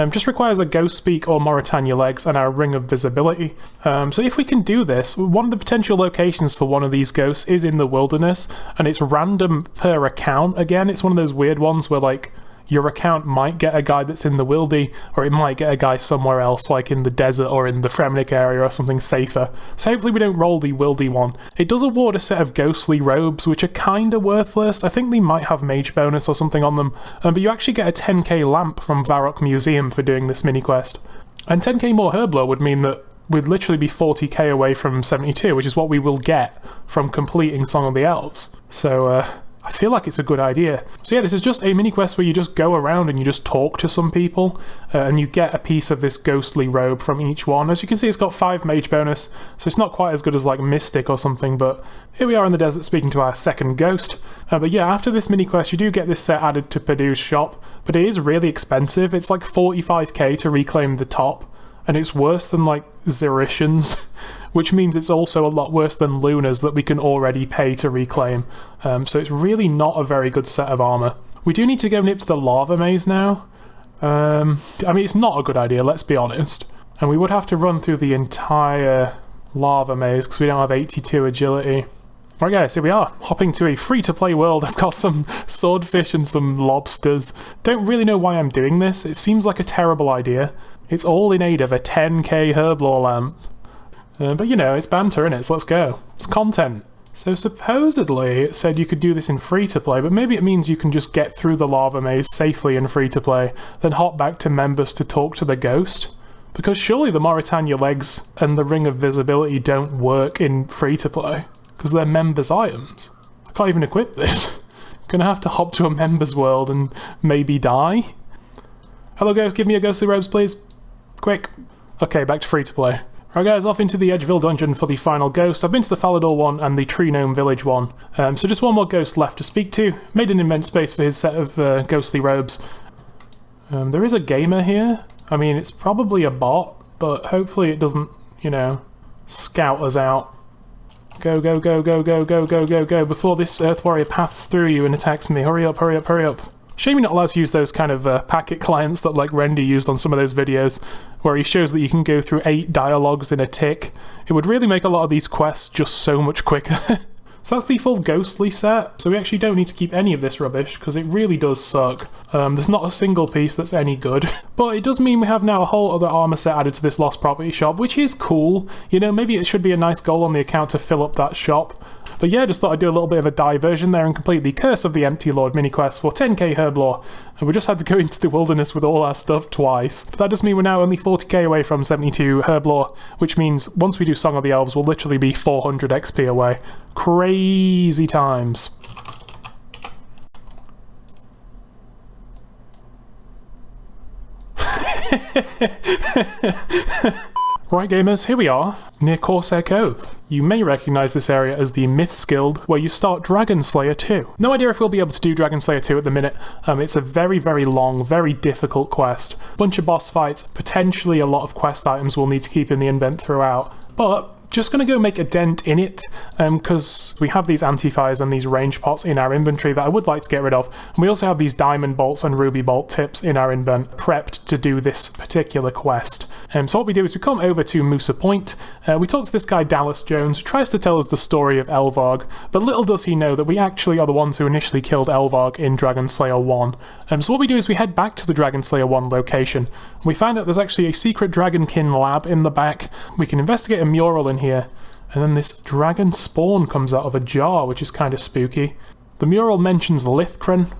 Just requires a ghost speak or Mauritania legs and our ring of visibility. So if we can do this, one of the potential locations for one of these ghosts is in the wilderness, and it's random per account. Again, it's one of those weird ones where like your account might get a guy that's in the wildy, or it might get a guy somewhere else, like in the desert or in the Fremnik area or something safer. So hopefully we don't roll the wildy one. It does award a set of ghostly robes, which are kinda worthless. I think they might have mage bonus or something on them, but you actually get a 10k lamp from Varrock Museum for doing this mini quest. And 10k more Herblore would mean that we'd literally be 40k away from 72, which is what we will get from completing Song of the Elves. So, I feel like it's a good idea. So yeah, this is just a mini quest where you just go around and you just talk to some people, and you get a piece of this ghostly robe from each one. As you can see, it's got 5 mage bonus, so it's not quite as good as like Mystic or something, but here we are in the desert speaking to our second ghost. But yeah, after this mini quest, you do get this set added to Purdue's shop, but it is really expensive. It's like 45k to reclaim the top, and it's worse than like Zerishans, which means it's also a lot worse than Luna's that we can already pay to reclaim. So it's really not a very good set of armor. We do need to go nip to the lava maze now. I mean, it's not a good idea, let's be honest. And we would have to run through the entire lava maze because we don't have 82 agility. Right guys, here we are, hopping to a free-to-play world. I've got some swordfish and some lobsters. Don't really know why I'm doing this. It seems like a terrible idea. It's all in aid of a 10k Herblore lamp. But you know, it's banter, innit? So let's go. It's content. So supposedly it said you could do this in free-to-play, but maybe it means you can just get through the lava maze safely in free-to-play, then hop back to members to talk to the ghost? Because surely the Mauritania legs and the ring of visibility don't work in free-to-play, because they're members' items. I can't even equip this. Gonna have to hop to a members' world and maybe die? Hello guys, give me a ghostly robes please. Quick. Okay, back to free-to-play. Right guys, off into the Edgeville dungeon for the final ghost. I've been to the Falador one and the Tree Gnome Village one, so just one more ghost left to speak to. Made an immense space for his set of ghostly robes. There is a gamer here. I mean, it's probably a bot, but hopefully it doesn't, you know, scout us out. Go, go, go, go, go, go, go, go, go, before this Earth Warrior paths through you and attacks me. Hurry up, hurry up, hurry up. Shame you're not allowed to use those kind of packet clients that like Rendy used on some of those videos, where he shows that you can go through 8 dialogues in a tick. It would really make a lot of these quests just so much quicker. So that's the full ghostly set, so we actually don't need to keep any of this rubbish, because it really does suck. There's not a single piece that's any good. But it does mean we have now a whole other armor set added to this Lost Property shop, which is cool. You know, maybe it should be a nice goal on the account to fill up that shop. But yeah, just thought I'd do a little bit of a diversion there and complete the Curse of the Empty Lord mini-quest for 10k Herblore. And we just had to go into the wilderness with all our stuff twice. But that does mean we're now only 40k away from 72 Herblore, which means once we do Song of the Elves, we'll literally be 400 XP away. Crazy times. Right gamers, here we are, near Corsair Cove. You may recognise this area as the Myths Guild, where you start Dragon Slayer 2. No idea if we'll be able to do Dragon Slayer 2 at the minute. It's a very, very long, very difficult quest. Bunch of boss fights, potentially a lot of quest items we'll need to keep in the invent throughout. But just going to go make a dent in it, because we have these anti-fires and these range pots in our inventory that I would like to get rid of. And we also have these diamond bolts and ruby bolt tips in our invent prepped to do this particular quest. So what we do is we come over to Moosa Point, we talk to this guy Dallas Jones, who tries to tell us the story of Elvarg, but little does he know that we actually are the ones who initially killed Elvarg in Dragon Slayer 1. So what we do is we head back to the Dragon Slayer 1 location. We find out there's actually a secret Dragonkin lab in the back. We can investigate a mural in here, and then this dragon spawn comes out of a jar, which is kind of spooky. The mural mentions Lithcran,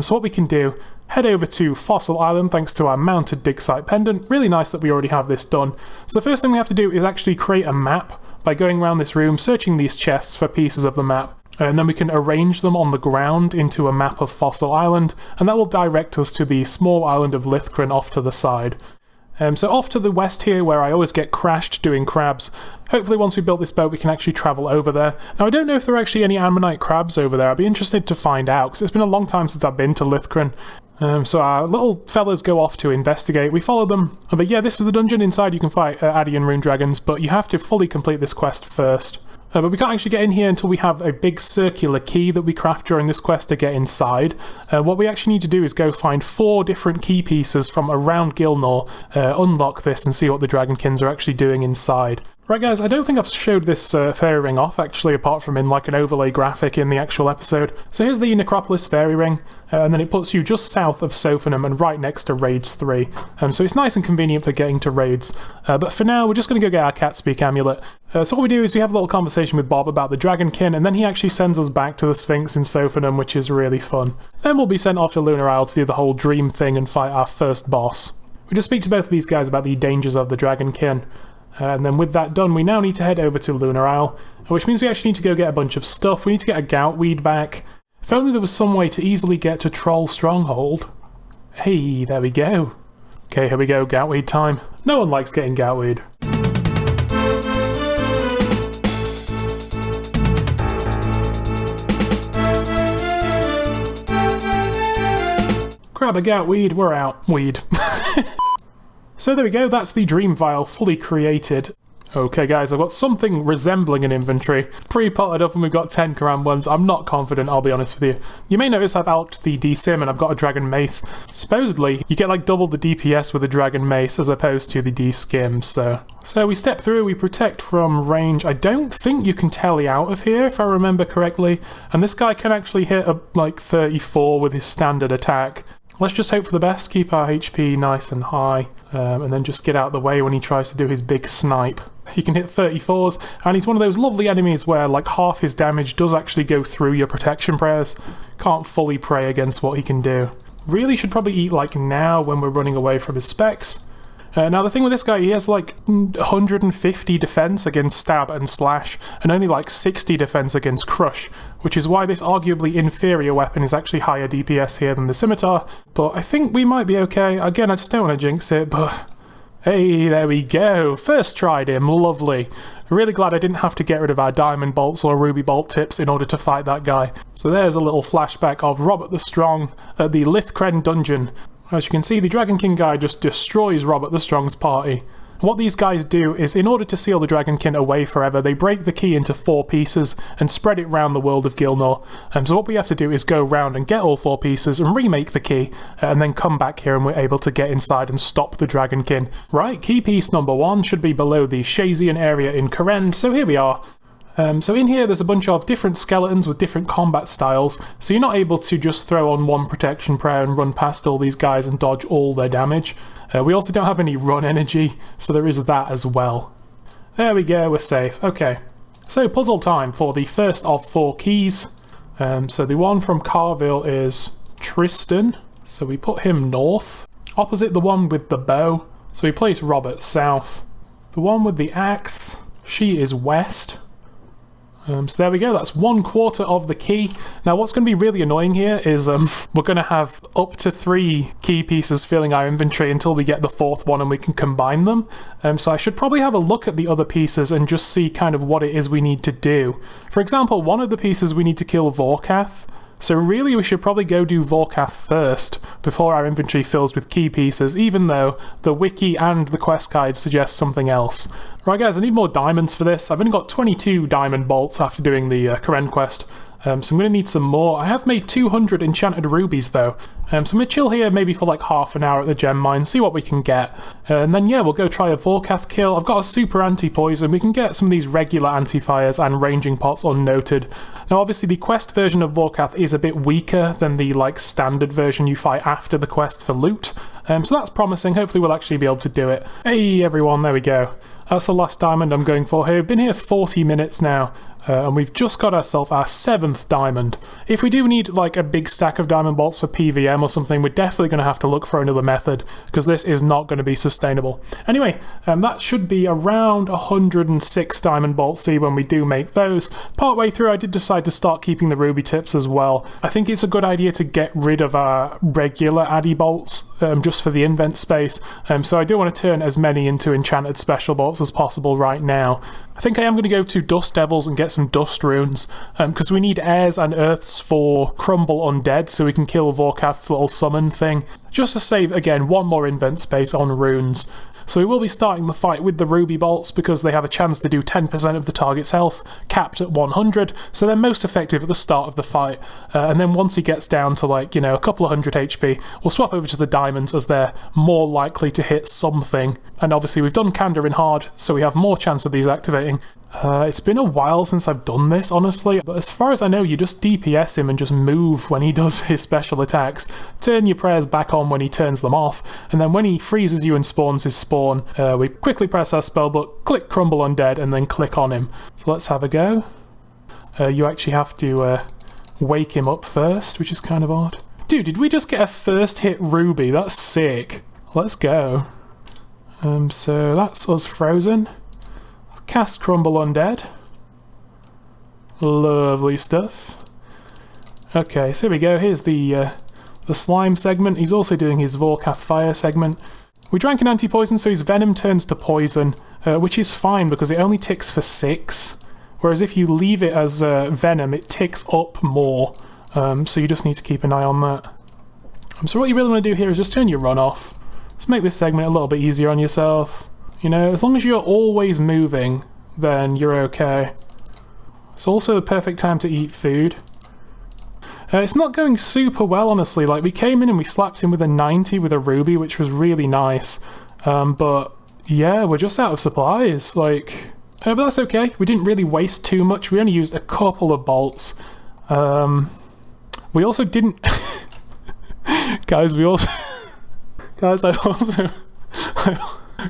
so what we can do, head over to Fossil Island thanks to our mounted dig site pendant. Really nice that we already have this done. So the first thing we have to do is actually create a map by going around this room, searching these chests for pieces of the map, and then we can arrange them on the ground into a map of Fossil Island, and that will direct us to the small island of Lithcran off to the side. So off to the west here, where I always get crashed doing crabs. Hopefully once we build this boat we can actually travel over there. Now I don't know if there are actually any ammonite crabs over there. I'd be interested to find out, because it's been a long time since I've been to Lithcran. So our little fellas go off to investigate. We follow them. But yeah, this is the dungeon. Inside you can fight Adian rune dragons, but you have to fully complete this quest first. But we can't actually get in here until we have a big circular key that we craft during this quest to get inside. What we actually need to do is go find 4 different key pieces from around Gilnor, unlock this and see what the Dragonkins are actually doing inside. Right guys, I don't think I've showed this fairy ring off actually, apart from in like an overlay graphic in the actual episode. So here's the Necropolis fairy ring, and then it puts you just south of Sophanum and right next to Raids 3. So it's nice and convenient for getting to raids. But for now, we're just going to go get our Cat Speak amulet. So what we do is we have a little conversation with Bob about the Dragonkin, and then he actually sends us back to the Sphinx in Sophanum, which is really fun. Then we'll be sent off to Lunar Isle to do the whole dream thing and fight our first boss. We just speak to both of these guys about the dangers of the Dragonkin. And then with that done, we now need to head over to Lunar Isle, which means we actually need to go get a bunch of stuff. We need to get a Goutweed back. If only there was some way to easily get to Troll Stronghold. Hey, there we go. Okay, here we go, Goutweed time. No one likes getting Goutweed. Grab a Goutweed, we're out. Weed. So there we go, that's the Dream Vial fully created. Okay guys, I've got something resembling an inventory. Pre-potted up and we've got 10 Karam ones. I'm not confident, I'll be honest with you. You may notice I've alched the D-Sim and I've got a Dragon Mace. Supposedly, you get like double the DPS with a Dragon Mace as opposed to the D-Skim, so we step through, we protect from range. I don't think you can tele out of here, if I remember correctly. And this guy can actually hit a, like 34 with his standard attack. Let's just hope for the best, keep our HP nice and high, and then just get out of the way when he tries to do his big snipe. He can hit 34s, and he's one of those lovely enemies where like half his damage does actually go through your protection prayers. Can't fully pray against what he can do. Really should probably eat like now when we're running away from his specs. Now the thing with this guy, he has like 150 defense against stab and slash, and only like 60 defense against crush, which is why this arguably inferior weapon is actually higher DPS here than the scimitar, but I think we might be okay. Again, I just don't want to jinx it, but hey, there we go. First tried him, lovely. Really glad I didn't have to get rid of our diamond bolts or ruby bolt tips in order to fight that guy. So there's a little flashback of Robert the Strong at the Lithcran dungeon. As you can see, the Dragonkin guy just destroys Robert the Strong's party. What these guys do is, in order to seal the Dragonkin away forever, they break the key into 4 pieces and spread it around the world of Gilnor. So what we have to do is go around and get all 4 pieces and remake the key, and then come back here and we're able to get inside and stop the Dragonkin. Right, key piece number 1 should be below the Shazian area in Kourend, so here we are. So in here there's a bunch of different skeletons with different combat styles, so you're not able to just throw on one protection prayer and run past all these guys and dodge all their damage. We also don't have any run energy, so there is that as well. There we go, we're safe. Okay, so puzzle time for the first of 4 keys. So the one from Carville is Tristan, so we put him north. Opposite the one with the bow, so we place Robert south. The one with the axe, she is west. So there we go, that's 1/4 of the key. Now what's going to be really annoying here is we're going to have up to 3 key pieces filling our inventory until we get the 4th one and we can combine them. So I should probably have a look at the other pieces and just see kind of what it is we need to do. For example, one of the pieces we need to kill Vorkath. So really we should probably go do Vorkath first, before our inventory fills with key pieces, even though the wiki and the quest guide suggest something else. Right guys, I need more diamonds for this. I've only got 22 diamond bolts after doing the Karen quest. So I'm going to need some more. I have made 200 enchanted rubies though, so I'm going to chill here maybe for like half an hour at the gem mine, see what we can get, and then yeah, we'll go try a Vorkath kill. I've got a super anti-poison, we can get some of these regular anti-fires and ranging pots unnoted. Now obviously the quest version of Vorkath is a bit weaker than the like standard version you fight after the quest for loot, so that's promising. Hopefully we'll actually be able to do it. Hey everyone, there we go. That's the last diamond I'm going for here. We've been here 40 minutes now, and we've just got ourselves our 7th diamond. If we do need like a big stack of diamond bolts for PVM or something, we're definitely going to have to look for another method, because this is not going to be sustainable. Anyway, that should be around 106 diamond bolts when we do make those. Partway through I did decide to start keeping the ruby tips as well. I think it's a good idea to get rid of our regular addy bolts, just for the invent space, so I do want to turn as many into enchanted special bolts as possible right now. I think I am going to go to Dust Devils and get some dust runes, because we need airs and earths for Crumble Undead so we can kill Vorkath's little summon thing, just to save again one more invent space on runes. So we will be starting the fight with the ruby bolts because they have a chance to do 10% of the target's health, capped at 100, so they're most effective at the start of the fight. And then once he gets down to like, you know, a couple of hundred HP, we'll swap over to the diamonds as they're more likely to hit something. And obviously we've done Kanda in hard, so we have more chance of these activating. It's been a while since I've done this, honestly, but as far as I know, you just DPS him and just move when he does his special attacks, turn your prayers back on when he turns them off, and then when he freezes you and spawns his spawn, we quickly press our spellbook, click Crumble Undead, and then click on him. So let's have a go. You actually have to wake him up first, which is kind of odd. Dude, did we just get a first hit ruby? That's sick. Let's go. So that's us frozen. Cast Crumble Undead. Lovely stuff. Okay, so here we go. Here's the slime segment. He's also doing his Vorkath fire segment. We drank an anti-poison, so his venom turns to poison, which is fine because it only ticks for 6. Whereas if you leave it as venom, it ticks up more. So you just need to keep an eye on that. So what you really want to do here is just turn your run off. Let's make this segment a little bit easier on yourself. You know, as long as you're always moving, then you're okay. It's also the perfect time to eat food. It's not going super well, honestly. Like, we came in and we slapped him with a 90 with a ruby, which was really nice. But, yeah, we're just out of supplies. Like, but that's okay. We didn't really waste too much. We only used a couple of bolts. We also didn't...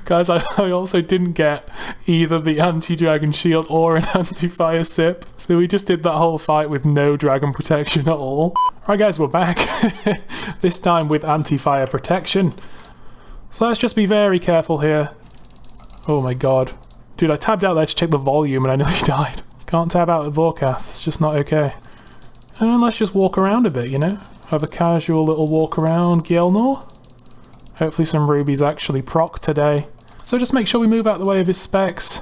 Guys, I also didn't get either the anti-dragon shield or an anti-fire sip, so we just did that whole fight with no dragon protection at all. Right guys, we're back. This time with anti-fire protection. So let's just be very careful here. Oh my god. Dude, I tabbed out there to check the volume and I nearly died. Can't tab out at Vorkath, it's just not okay. And let's just walk around a bit, you know? Have a casual little walk around Gilnor. Hopefully some rubies actually proc today. So just make sure we move out the way of his specs.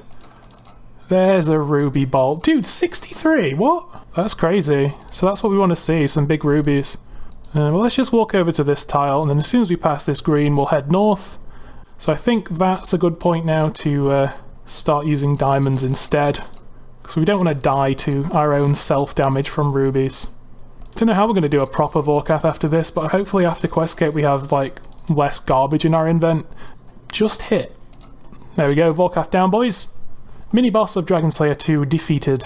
There's a ruby bolt. Dude, 63! What? That's crazy. So that's what we want to see, some big rubies. Well, let's just walk over to this tile, and then as soon as we pass this green, we'll head north. So I think that's a good point now to start using diamonds instead. Because we don't want to die to our own self-damage from rubies. Don't know how we're going to do a proper Vorkath after this, but hopefully after Questgate we have, like, less garbage in our invent. Just hit. There we go, Vorkath down, boys. Mini-boss of Dragon Slayer 2 defeated.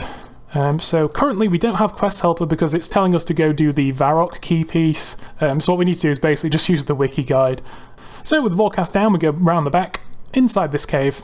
So currently we don't have Quest Helper because it's telling us to go do the Varrock key piece. So what we need to do is basically just use the wiki guide. So with Vorkath down, we go round the back, inside this cave.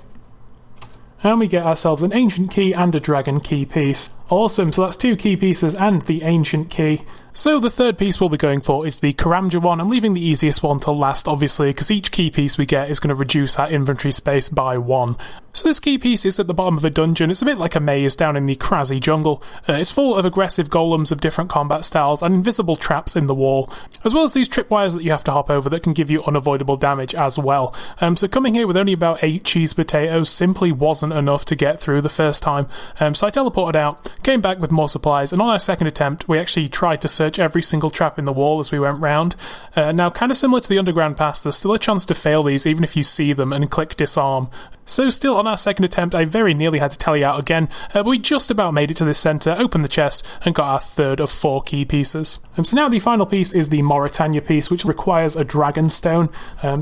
And we get ourselves an ancient key and a dragon key piece. Awesome, so that's 2 key pieces and the ancient key. So the third piece we'll be going for is the Karamja one. I'm leaving the easiest one till last, obviously, because each key piece we get is going to reduce our inventory space by 1. So this key piece is at the bottom of a dungeon. It's a bit like a maze down in the Krazi jungle. It's full of aggressive golems of different combat styles and invisible traps in the wall, as well as these tripwires that you have to hop over that can give you unavoidable damage as well. So coming here with only about 8 cheese potatoes simply wasn't enough to get through the first time. So I teleported out, came back with more supplies, and on our second attempt we actually tried to search every single trap in the wall as we went round. Now, kind of similar to the underground pass, there's still a chance to fail these even if you see them and click disarm. So still on our second attempt I very nearly had to tally out again, but we just about made it to this centre, opened the chest and got our third of 4 key pieces. So now the final piece is the Mauritania piece, which requires a dragon stone.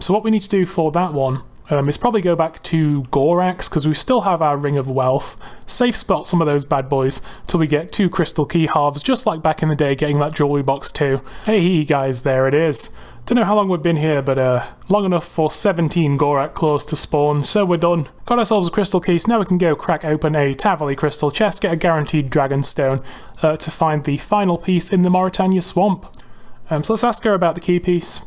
So what we need to do for that one is probably go back to Gorax, because we still have our Ring of Wealth, safe spot some of those bad boys till we get 2 crystal key halves, just like back in the day getting that jewellery box too. Hey guys, there it is. Don't know how long we've been here, but long enough for 17 Gorak claws to spawn, so we're done. Got ourselves a crystal key, so now we can go crack open a Tavali crystal chest, get a guaranteed dragon stone to find the final piece in the Mauritania swamp. So let's ask her about the key piece,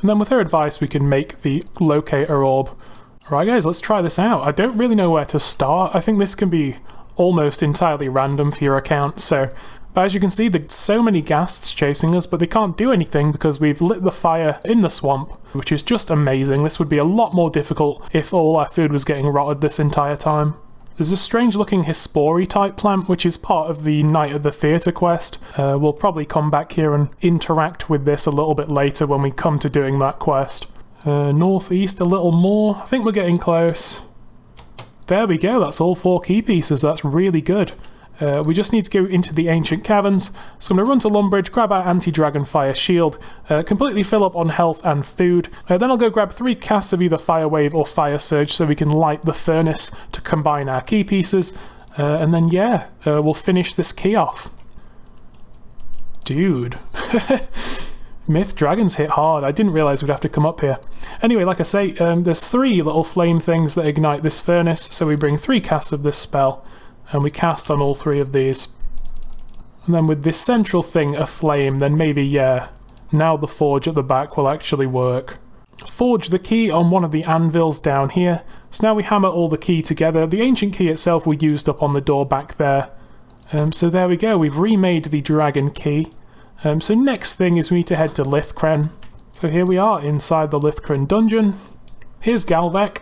and then with her advice we can make the locator orb. Alright guys, let's try this out. I don't really know where to start. I think this can be almost entirely random for your account, but as you can see, there's so many ghasts chasing us, but they can't do anything because we've lit the fire in the swamp, which is just amazing. This would be a lot more difficult if all our food was getting rotted this entire time. There's a strange looking Hispori type plant, which is part of the Night at the Theatre quest. We'll probably come back here and interact with this a little bit later when we come to doing that quest. Northeast a little more. I think we're getting close. There we go, that's all 4 key pieces. That's really good. We just need to go into the Ancient Caverns, so I'm going to run to Lumbridge, grab our Anti-Dragon Fire Shield, completely fill up on health and food, then I'll go grab 3 casts of either Fire Wave or Fire Surge so we can light the furnace to combine our key pieces, and then yeah, we'll finish this key off. Dude. Myth dragons hit hard. I didn't realise we'd have to come up here. Anyway, like I say, there's 3 little flame things that ignite this furnace, so we bring 3 casts of this spell, and we cast on all 3 of these. And then with this central thing aflame, then maybe, yeah, now the forge at the back will actually work. Forge the key on one of the anvils down here. So now we hammer all the key together. The ancient key itself we used up on the door back there. So there we go, we've remade the dragon key. So next thing is we need to head to Lithcren. So here we are inside the Lithcren dungeon. Here's Galvek,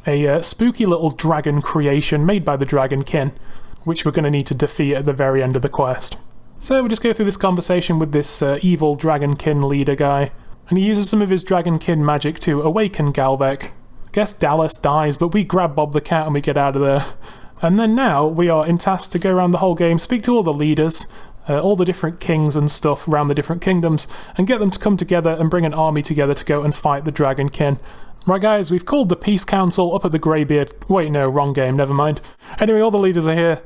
a spooky little dragon creation made by the Dragonkin, which we're going to need to defeat at the very end of the quest. So we'll just go through this conversation with this evil Dragonkin leader guy, and he uses some of his Dragonkin magic to awaken Galvek. I guess Dallas dies, but we grab Bob the Cat and we get out of there. And then now we are tasked to go around the whole game, speak to all the leaders, all the different kings and stuff around the different kingdoms, and get them to come together and bring an army together to go and fight the Dragonkin. Right guys, we've called the Peace Council up at the Greybeard. Wait, no, wrong game, never mind. Anyway, all the leaders are here,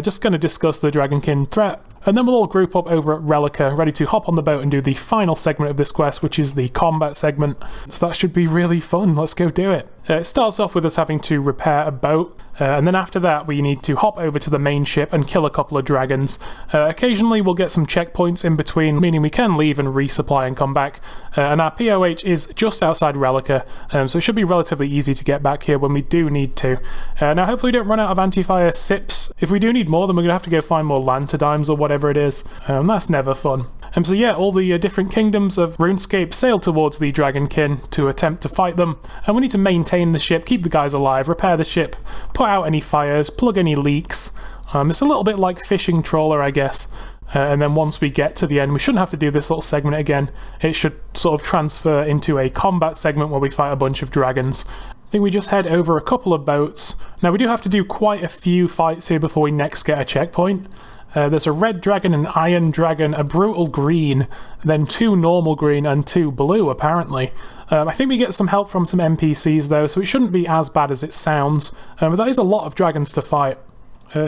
just going to discuss the Dragonkin threat, and then we'll all group up over at Relica, ready to hop on the boat and do the final segment of this quest, which is the combat segment. So that should be really fun, let's go do it. It starts off with us having to repair a boat, and then after that we need to hop over to the main ship and kill a couple of dragons. Occasionally we'll get some checkpoints in between, meaning we can leave and resupply and come back, and our POH is just outside Relica, so it should be relatively easy to get back here when we do need to. Now hopefully we don't run out of anti-fire sips. If we do need more, then we're going to have to go find more lanterdimes or whatever it is. That's never fun. So yeah, all the different kingdoms of RuneScape sail towards the Dragonkin to attempt to fight them, and we need to maintain the ship, keep the guys alive, repair the ship, put out any fires, plug any leaks. It's a little bit like fishing trawler, I guess. And then once we get to the end, we shouldn't have to do this little segment again. It should sort of transfer into a combat segment where we fight a bunch of dragons. I think we just head over a couple of boats. Now we do have to do quite a few fights here before we next get a checkpoint. There's a red dragon, an iron dragon, a brutal green, then 2 normal green and 2 blue apparently. I think we get some help from some NPCs though, so it shouldn't be as bad as it sounds. But that is a lot of dragons to fight.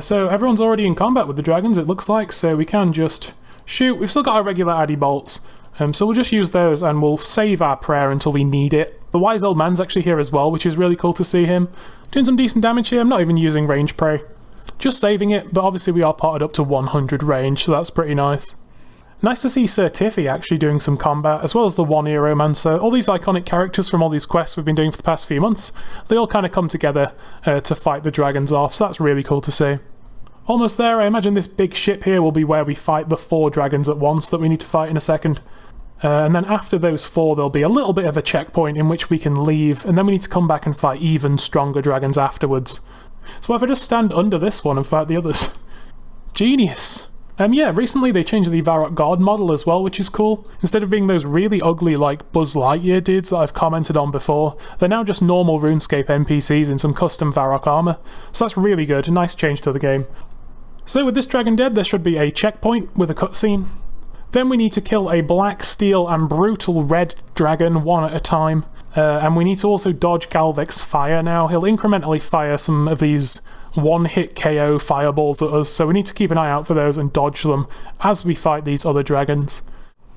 So everyone's already in combat with the dragons, it looks like, so we can just shoot. We've still got our regular addy bolts, so we'll just use those and we'll save our prayer until we need it. The wise old man's actually here as well, which is really cool to see him. Doing some decent damage here. I'm not even using range prey. Just saving it, but obviously we are potted up to 100 range, so that's pretty nice. Nice to see Sir Tiffy actually doing some combat, as well as the One Eromancer. All these iconic characters from all these quests we've been doing for the past few months, they all kind of come together to fight the dragons off, so that's really cool to see. Almost there. I imagine this big ship here will be where we fight the 4 dragons at once that we need to fight in a second. And then after those 4 there'll be a little bit of a checkpoint in which we can leave, and then we need to come back and fight even stronger dragons afterwards. So if I just stand under this one and fight the others? Genius! Yeah, recently they changed the Varrock God model as well, which is cool. Instead of being those really ugly, like, Buzz Lightyear dudes that I've commented on before, they're now just normal RuneScape NPCs in some custom Varrock armor. So that's really good, a nice change to the game. So with this dragon dead, there should be a checkpoint with a cutscene. Then we need to kill a black, steel, and brutal red dragon one at a time. And we need to also dodge Galvek's fire now. He'll incrementally fire some of these one-hit KO fireballs at us, so we need to keep an eye out for those and dodge them as we fight these other dragons.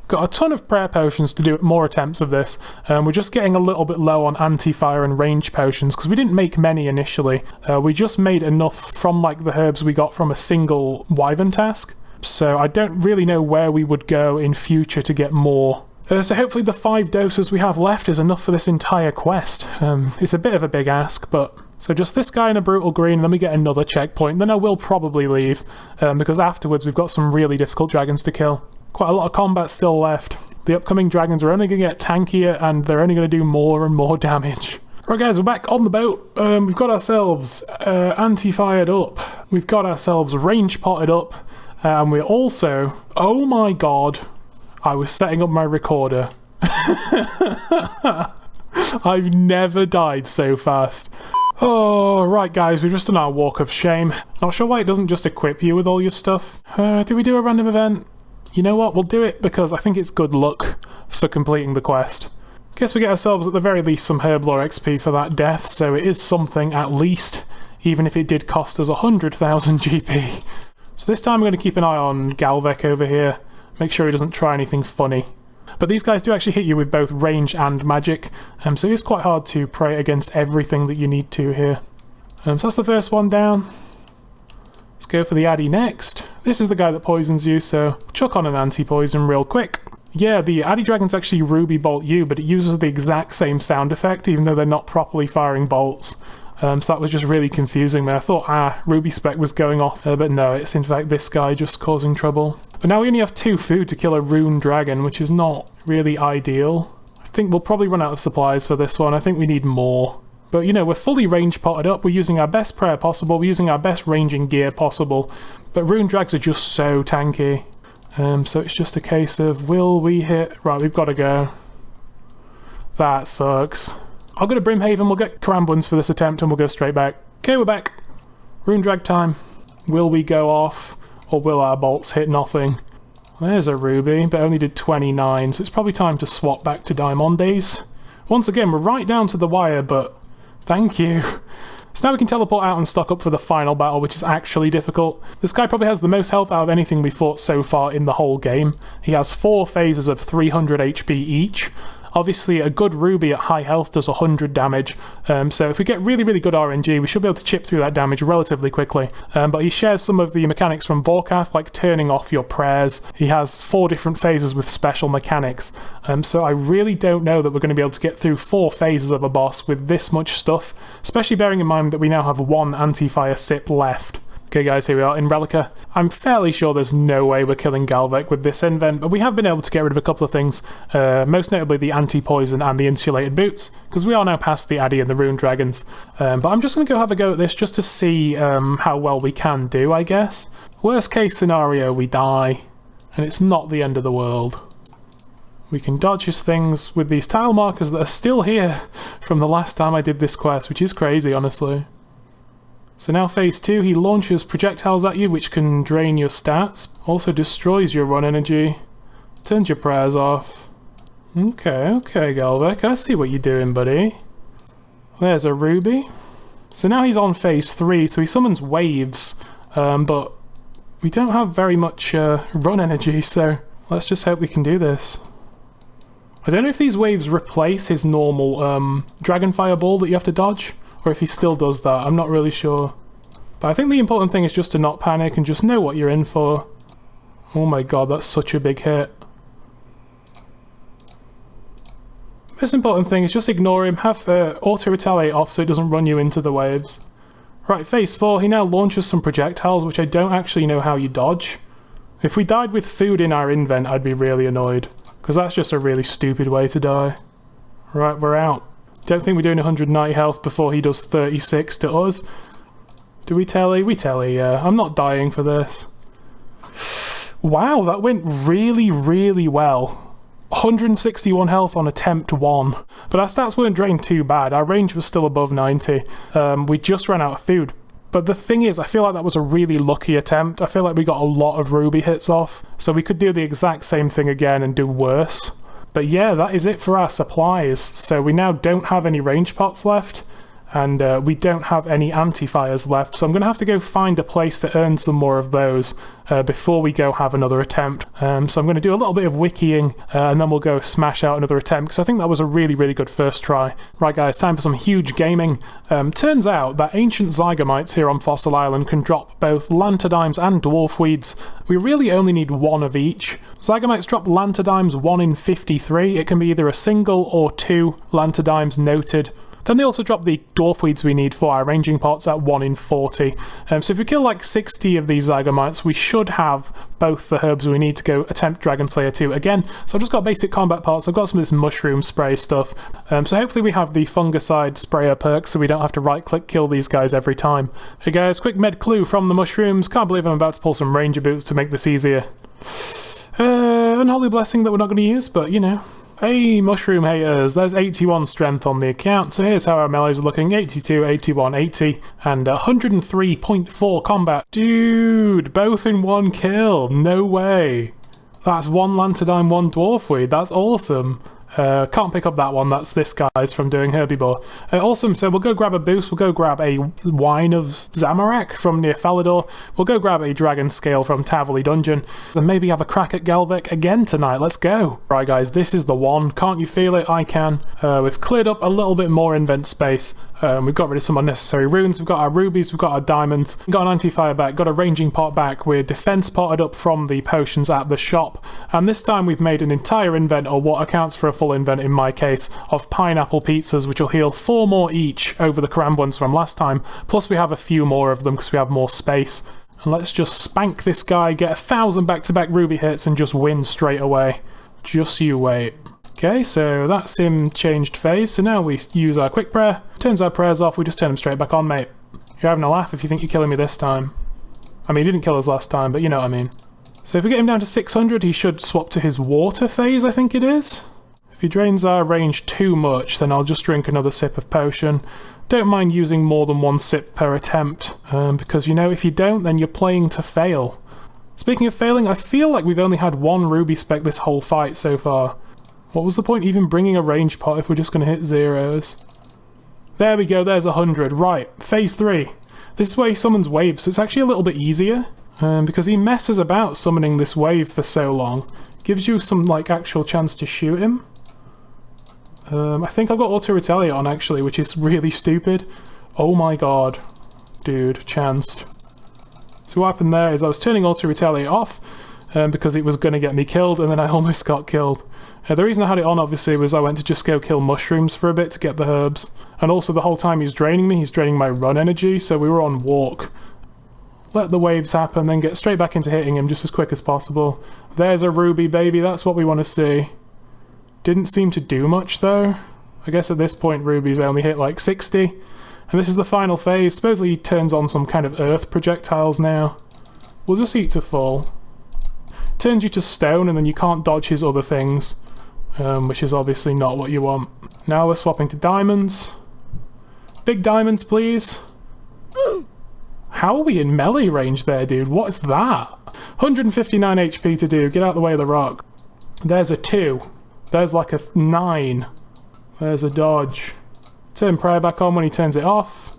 Got a ton of prayer potions to do more attempts of this. We're just getting a little bit low on anti-fire and range potions because we didn't make many initially. We just made enough from like the herbs we got from a single wyvern task, so I don't really know where we would go in future to get more. So hopefully the 5 doses we have left is enough for this entire quest. It's a bit of a big ask, but... So just this guy in a brutal green, then we get another checkpoint, then I will probably leave, because afterwards we've got some really difficult dragons to kill. Quite a lot of combat still left. The upcoming dragons are only going to get tankier, and they're only going to do more and more damage. Right guys, we're back on the boat. We've got ourselves anti-fired up. We've got ourselves range potted up, and we're also... Oh my god! I was setting up my recorder. I've never died so fast. Oh, right guys, we've just done our walk of shame. Not sure why it doesn't just equip you with all your stuff. Do we do a random event? You know what, we'll do it because I think it's good luck for completing the quest. Guess we get ourselves at the very least some Herblore XP for that death, so it is something at least, even if it did cost us 100,000 GP. So this time I'm going to keep an eye on Galvek over here, make sure he doesn't try anything funny. But these guys do actually hit you with both range and magic, so it's quite hard to pray against everything that you need to here. So that's the first one down. Let's go for the Addy next. This is the guy that poisons you, so chuck on an anti-poison real quick. Yeah, the Addy Dragon's actually Ruby Bolt you, but it uses the exact same sound effect, even though they're not properly firing bolts. So that was just really confusing me. I thought, Ruby Spec was going off, but no, it's in fact this guy just causing trouble. But now we only have 2 food to kill a rune dragon, which is not really ideal. I think we'll probably run out of supplies for this one. I think we need more. But, you know, we're fully range potted up. We're using our best prayer possible. We're using our best ranging gear possible. But rune drags are just so tanky. So it's just a case of, will we hit... Right, we've got to go. That sucks. I'll go to Brimhaven, we'll get Karambwans for this attempt, and we'll go straight back. Okay, we're back. Rune drag time. Will we go off, or will our bolts hit nothing? There's a ruby, but only did 29, so it's probably time to swap back to Diamondes. Once again, we're right down to the wire, but thank you. So now we can teleport out and stock up for the final battle, which is actually difficult. This guy probably has the most health out of anything we fought so far in the whole game. He has 4 phases of 300 HP each. Obviously, a good ruby at high health does 100 damage, so if we get really, really good RNG, we should be able to chip through that damage relatively quickly. But he shares some of the mechanics from Vorkath, like turning off your prayers. He has 4 different phases with special mechanics, so I really don't know that we're going to be able to get through 4 phases of a boss with this much stuff, especially bearing in mind that we now have 1 anti-fire sip left. Okay guys, here we are in Relica. I'm fairly sure there's no way we're killing Galvek with this invent, but we have been able to get rid of a couple of things, most notably the anti-poison and the insulated boots, because we are now past the Addy and the Rune Dragons. But I'm just going to go have a go at this just to see how well we can do, I guess. Worst case scenario, we die, and it's not the end of the world. We can dodge his things with these tile markers that are still here from the last time I did this quest, which is crazy, honestly. So now phase 2, he launches projectiles at you which can drain your stats, also destroys your run energy, turns your prayers off. Okay, Galvek, I see what you're doing, buddy. There's a ruby. So now he's on phase 3, so he summons waves, but we don't have very much run energy, so let's just hope we can do this. I don't know if these waves replace his normal dragon fireball that you have to dodge, or if he still does that, I'm not really sure. But I think the important thing is just to not panic and just know what you're in for. Oh my god, that's such a big hit. Most important thing is just ignore him, have auto-retaliate off so it doesn't run you into the waves. Right, phase 4, he now launches some projectiles which I don't actually know how you dodge. If we died with food in our invent, I'd be really annoyed, because that's just a really stupid way to die. Right, we're out. Don't think we're doing 190 health before he does 36 to us. Do we telly? We telly, yeah. I'm not dying for this. Wow, that went really, really well. 161 health on attempt 1. But our stats weren't drained too bad. Our range was still above 90. We just ran out of food. But the thing is, I feel like that was a really lucky attempt. I feel like we got a lot of ruby hits off. So we could do the exact same thing again and do worse. But yeah, that is it for our supplies. So we now don't have any range pots left. And we don't have any anti-fires left, so I'm going to have to go find a place to earn some more of those before we go have another attempt. So I'm going to do a little bit of wikiing, and then we'll go smash out another attempt, because I think that was a really, really good first try. Right guys, time for some huge gaming. Turns out that ancient Zygamites here on Fossil Island can drop both Lantadymes and Dwarfweeds. We really only need one of each. Zygamites drop Lantadymes 1 in 53. It can be either a single or 2 Lantadymes noted. Then they also drop the Dwarfweeds we need for our ranging pots at 1 in 40. So if we kill like 60 of these Zygamites, we should have both the herbs we need to go attempt Dragon Slayer 2 again. So I've just got basic combat parts, I've got some of this mushroom spray stuff. So hopefully we have the fungicide sprayer perk so we don't have to right click kill these guys every time. Hey guys, quick med clue from the mushrooms. Can't believe I'm about to pull some ranger boots to make this easier. Unholy blessing that we're not going to use, but you know. Hey, mushroom haters, there's 81 strength on the account, so here's how our melees are looking: 82, 81, 80, and 103.4 combat. Dude, both in one kill, no way. That's 1 Lantadyme, 1 Dwarfweed, that's awesome. Can't pick up that one, that's this guy's from doing Herbivore. Awesome, so we'll go grab a boost, we'll go grab a Wine of Zamorak from near Falador, we'll go grab a Dragon Scale from Taverley Dungeon, and maybe have a crack at Galvek again tonight, let's go! Right guys, this is the one, can't you feel it? I can. We've cleared up a little bit more invent space, we've got rid of some unnecessary runes, we've got our rubies, we've got our diamonds, we've got an anti-fire back, got a ranging pot back, we're defense potted up from the potions at the shop, and this time we've made an entire invent, or what accounts for a full invent in my case, of pineapple pizzas, which will heal 4 more each over the cram ones from last time, plus we have a few more of them because we have more space. And let's just spank this guy, get 1,000 back-to-back ruby hits and just win straight away. Just you wait. Okay, so that's him changed phase, so now we use our quick prayer, turns our prayers off, we just turn them straight back on, mate. You're having a laugh if you think you're killing me this time. I mean, he didn't kill us last time, but you know what I mean. So if we get him down to 600, he should swap to his water phase, I think it is. If he drains our range too much, then I'll just drink another sip of potion. Don't mind using more than 1 sip per attempt, because you know, if you don't, then you're playing to fail. Speaking of failing, I feel like we've only had 1 ruby spec this whole fight so far. What was the point even bringing a range pot if we're just going to hit zeros? There we go, there's 100. Right, phase 3. This is where he summons waves, so it's actually a little bit easier, because he messes about summoning this wave for so long. Gives you some like actual chance to shoot him. I think I've got auto-retaliate on actually, which is really stupid. Oh my god. Dude, chanced. So what happened there is I was turning auto-retaliate off because it was going to get me killed, and then I almost got killed. The reason I had it on obviously was I went to just go kill mushrooms for a bit to get the herbs. And also the whole time he's draining me, he's draining my run energy, so we were on walk. Let the waves happen, then get straight back into hitting him just as quick as possible. There's a ruby, baby, that's what we want to see. Didn't seem to do much though. I guess at this point rubies only hit like 60. And this is the final phase. Supposedly he turns on some kind of earth projectiles now. We'll just eat to full. Turns you to stone and then you can't dodge his other things. Which is obviously not what you want. Now we're swapping to diamonds. Big diamonds please. How are we in melee range there, dude? What is that? 159 HP to do. Get out of the way of the rock. There's a 2. There's like a 9. There's a dodge. Turn prayer back on when he turns it off.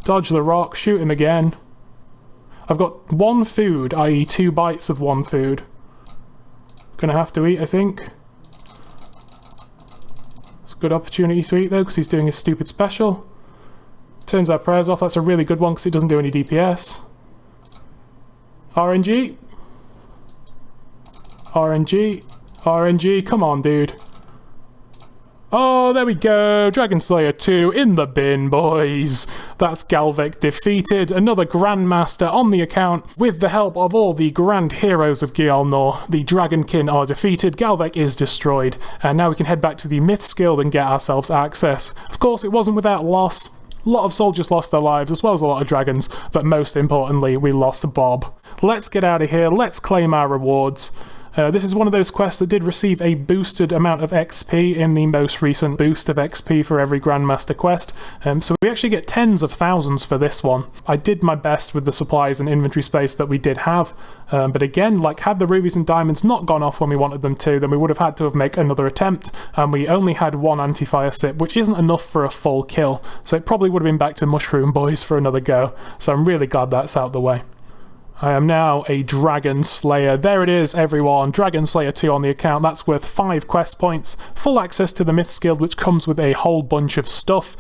Dodge the rock, shoot him again. I've got 1 food, i.e. 2 bites of 1 food. Gonna have to eat, I think. It's a good opportunity to eat though, because he's doing his stupid special. Turns our prayers off, that's a really good one because it doesn't do any DPS. RNG. RNG. RNG, come on dude. Oh, there we go, Dragon Slayer 2 in the bin, boys. That's Galvek defeated, another Grandmaster on the account. With the help of all the Grand Heroes of Gyalnor, the Dragonkin are defeated, Galvek is destroyed, and now we can head back to the Myths Guild and get ourselves access. Of course, it wasn't without loss. A lot of soldiers lost their lives, as well as a lot of dragons, but most importantly, we lost Bob. Let's get out of here, let's claim our rewards. This is one of those quests that did receive a boosted amount of XP in the most recent boost of XP for every Grandmaster quest, so we actually get tens of thousands for this one. I did my best with the supplies and inventory space that we did have, but again, like, had the rubies and diamonds not gone off when we wanted them to, then we would have had to have made another attempt, and we only had one anti-fire sip, which isn't enough for a full kill, so it probably would have been back to Mushroom Boys for another go, so I'm really glad that's out the way. I am now a Dragon Slayer. There it is, everyone. Dragon Slayer 2 on the account. That's worth 5 quest points. Full access to the Myths Guild, which comes with a whole bunch of stuff.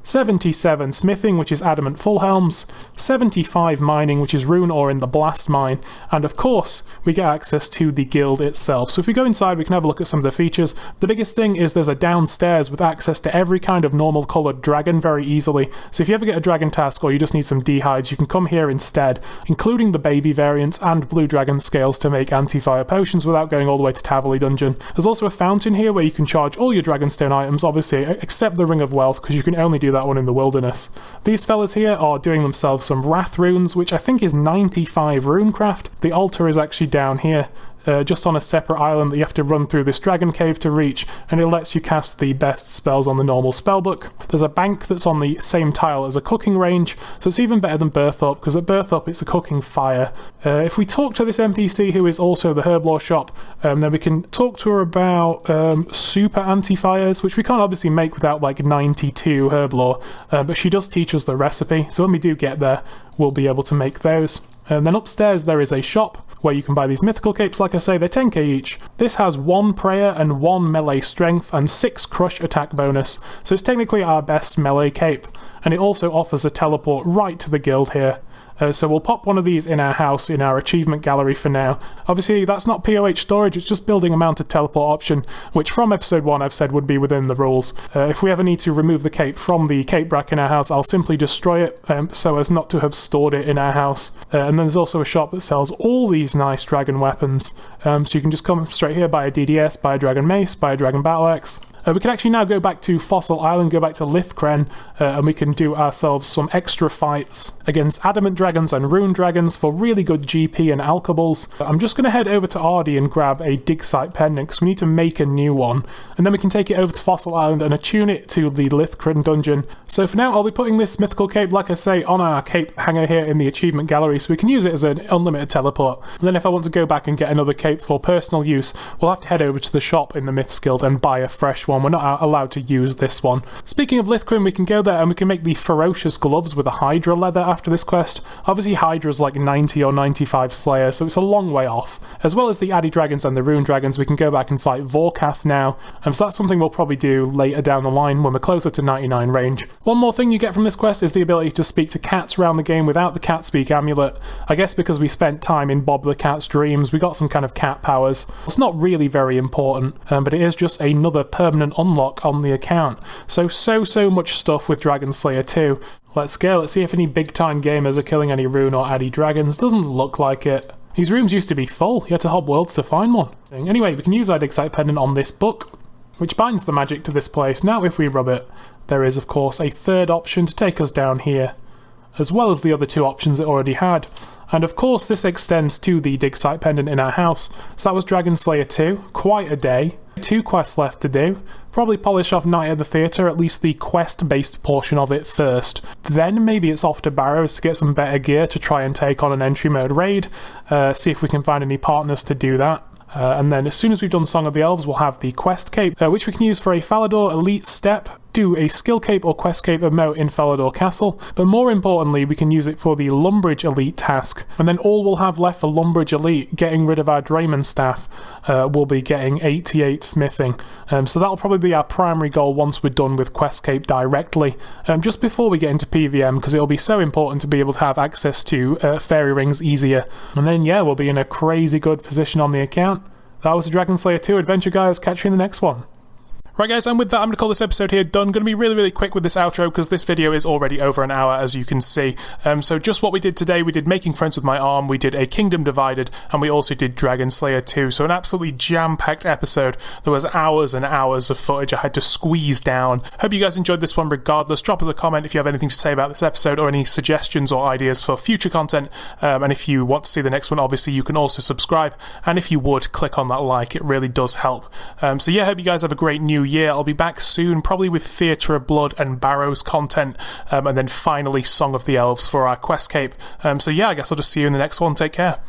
77 smithing, which is adamant full helms, 75 mining, which is rune ore in the blast mine, and of course we get access to the guild itself. So if we go inside, we can have a look at some of the features. The biggest thing is there's a downstairs with access to every kind of normal coloured dragon very easily. So if you ever get a dragon task or you just need some D-hides, you can come here instead, including the baby variants and blue dragon scales to make anti-fire potions without going all the way to Taverley Dungeon. There's also a fountain here where you can charge all your dragonstone items, obviously except the Ring of Wealth, because you can only do that one in the wilderness. These fellas here are doing themselves some Wrath runes, which I think is 95 runecraft. The altar is actually down here, just on a separate island that you have to run through this dragon cave to reach, and it lets you cast the best spells on the normal spellbook. There's a bank that's on the same tile as a cooking range, so it's even better than Birthup, because at Birthup it's a cooking fire. If we talk to this NPC who is also the Herblore shop, then we can talk to her about super anti-fires, which we can't obviously make without like 92 Herblore, but she does teach us the recipe, so when we do get there, we'll be able to make those. And then upstairs there is a shop where you can buy these mythical capes. Like I say, they're 10k each. This has 1 prayer and 1 melee strength and 6 crush attack bonus, so it's technically our best melee cape, and it also offers a teleport right to the guild here. So we'll pop one of these in our house, in our achievement gallery for now. Obviously that's not POH storage, it's just building a mounted teleport option, which from episode 1 I've said would be within the rules. If we ever need to remove the cape from the cape rack in our house, I'll simply destroy it so as not to have stored it in our house. And then there's also a shop that sells all these nice dragon weapons, so you can just come straight here, buy a DDS, buy a dragon mace, buy a dragon battle axe. We can actually now go back to Fossil Island, go back to Lithcren, and we can do ourselves some extra fights against adamant dragons and rune dragons for really good GP and alkables. I'm just going to head over to Ardy and grab a dig site pendant, because we need to make a new one, and then we can take it over to Fossil Island and attune it to the Lithcren dungeon. So for now I'll be putting this mythical cape, like I say, on our cape hanger here in the achievement gallery, so we can use it as an unlimited teleport. And then if I want to go back and get another cape for personal use, we'll have to head over to the shop in the Myths Guild and buy a fresh one. We're not allowed to use this one. Speaking of Lithcren, we can go there and we can make the ferocious gloves with a Hydra leather after this quest. Obviously Hydra's like 90 or 95 Slayer, so it's a long way off. As well as the Addy Dragons and the Rune Dragons, we can go back and fight Vorkath now, and so that's something we'll probably do later down the line when we're closer to 99 range. One more thing you get from this quest is the ability to speak to cats around the game without the cat speak amulet. I guess because we spent time in Bob the Cat's dreams, we got some kind of cat powers. It's not really very important, but it is just another permanent unlock on the account. So much stuff with Dragon Slayer 2. Let's go, let's see if any big time gamers are killing any rune or addy dragons. Doesn't look like it. These rooms used to be full, you had to hop worlds to find one. Anyway, we can use our dig site pendant on this book, which binds the magic to this place. Now if we rub it, there is of course a third option to take us down here, as well as the other 2 options it already had. And of course this extends to the dig site pendant in our house. So that was Dragon Slayer 2, quite a day. 2 quests left to do. Probably polish off Night at the Theatre, at least the quest-based portion of it first. Then maybe it's off to Barrows to get some better gear to try and take on an entry mode raid. See if we can find any partners to do that. And then as soon as we've done Song of the Elves, we'll have the quest cape, which we can use for a Falador Elite step, do a skill cape or quest cape emote in Falador Castle, but more importantly we can use it for the Lumbridge Elite task, and then all we'll have left for Lumbridge Elite, getting rid of our Drayman staff, will be getting 88 smithing. So that'll probably be our primary goal once we're done with quest cape directly, just before we get into PVM, because it'll be so important to be able to have access to fairy rings easier. And then yeah, we'll be in a crazy good position on the account. That was the Dragon Slayer 2 adventure, guys. Catch you in the next one. Right guys, and with that I'm going to call this episode here done. Going to be really quick with this outro because this video is already over an hour, as you can see. So just what we did today, we did Making Friends with My Arm, we did A Kingdom Divided, and we also did Dragon Slayer 2. So an absolutely jam-packed episode. There was hours and hours of footage I had to squeeze down. Hope you guys enjoyed this one regardless. Drop us a comment if you have anything to say about this episode or any suggestions or ideas for future content. And if you want to see the next one, obviously you can also subscribe. And if you would, click on that like. It really does help. So yeah, hope you guys have a great new year. I'll be back soon, probably with Theatre of Blood and Barrows content, and then finally Song of the Elves for our Questcape. So yeah, I guess I'll just see you in the next one. Take care.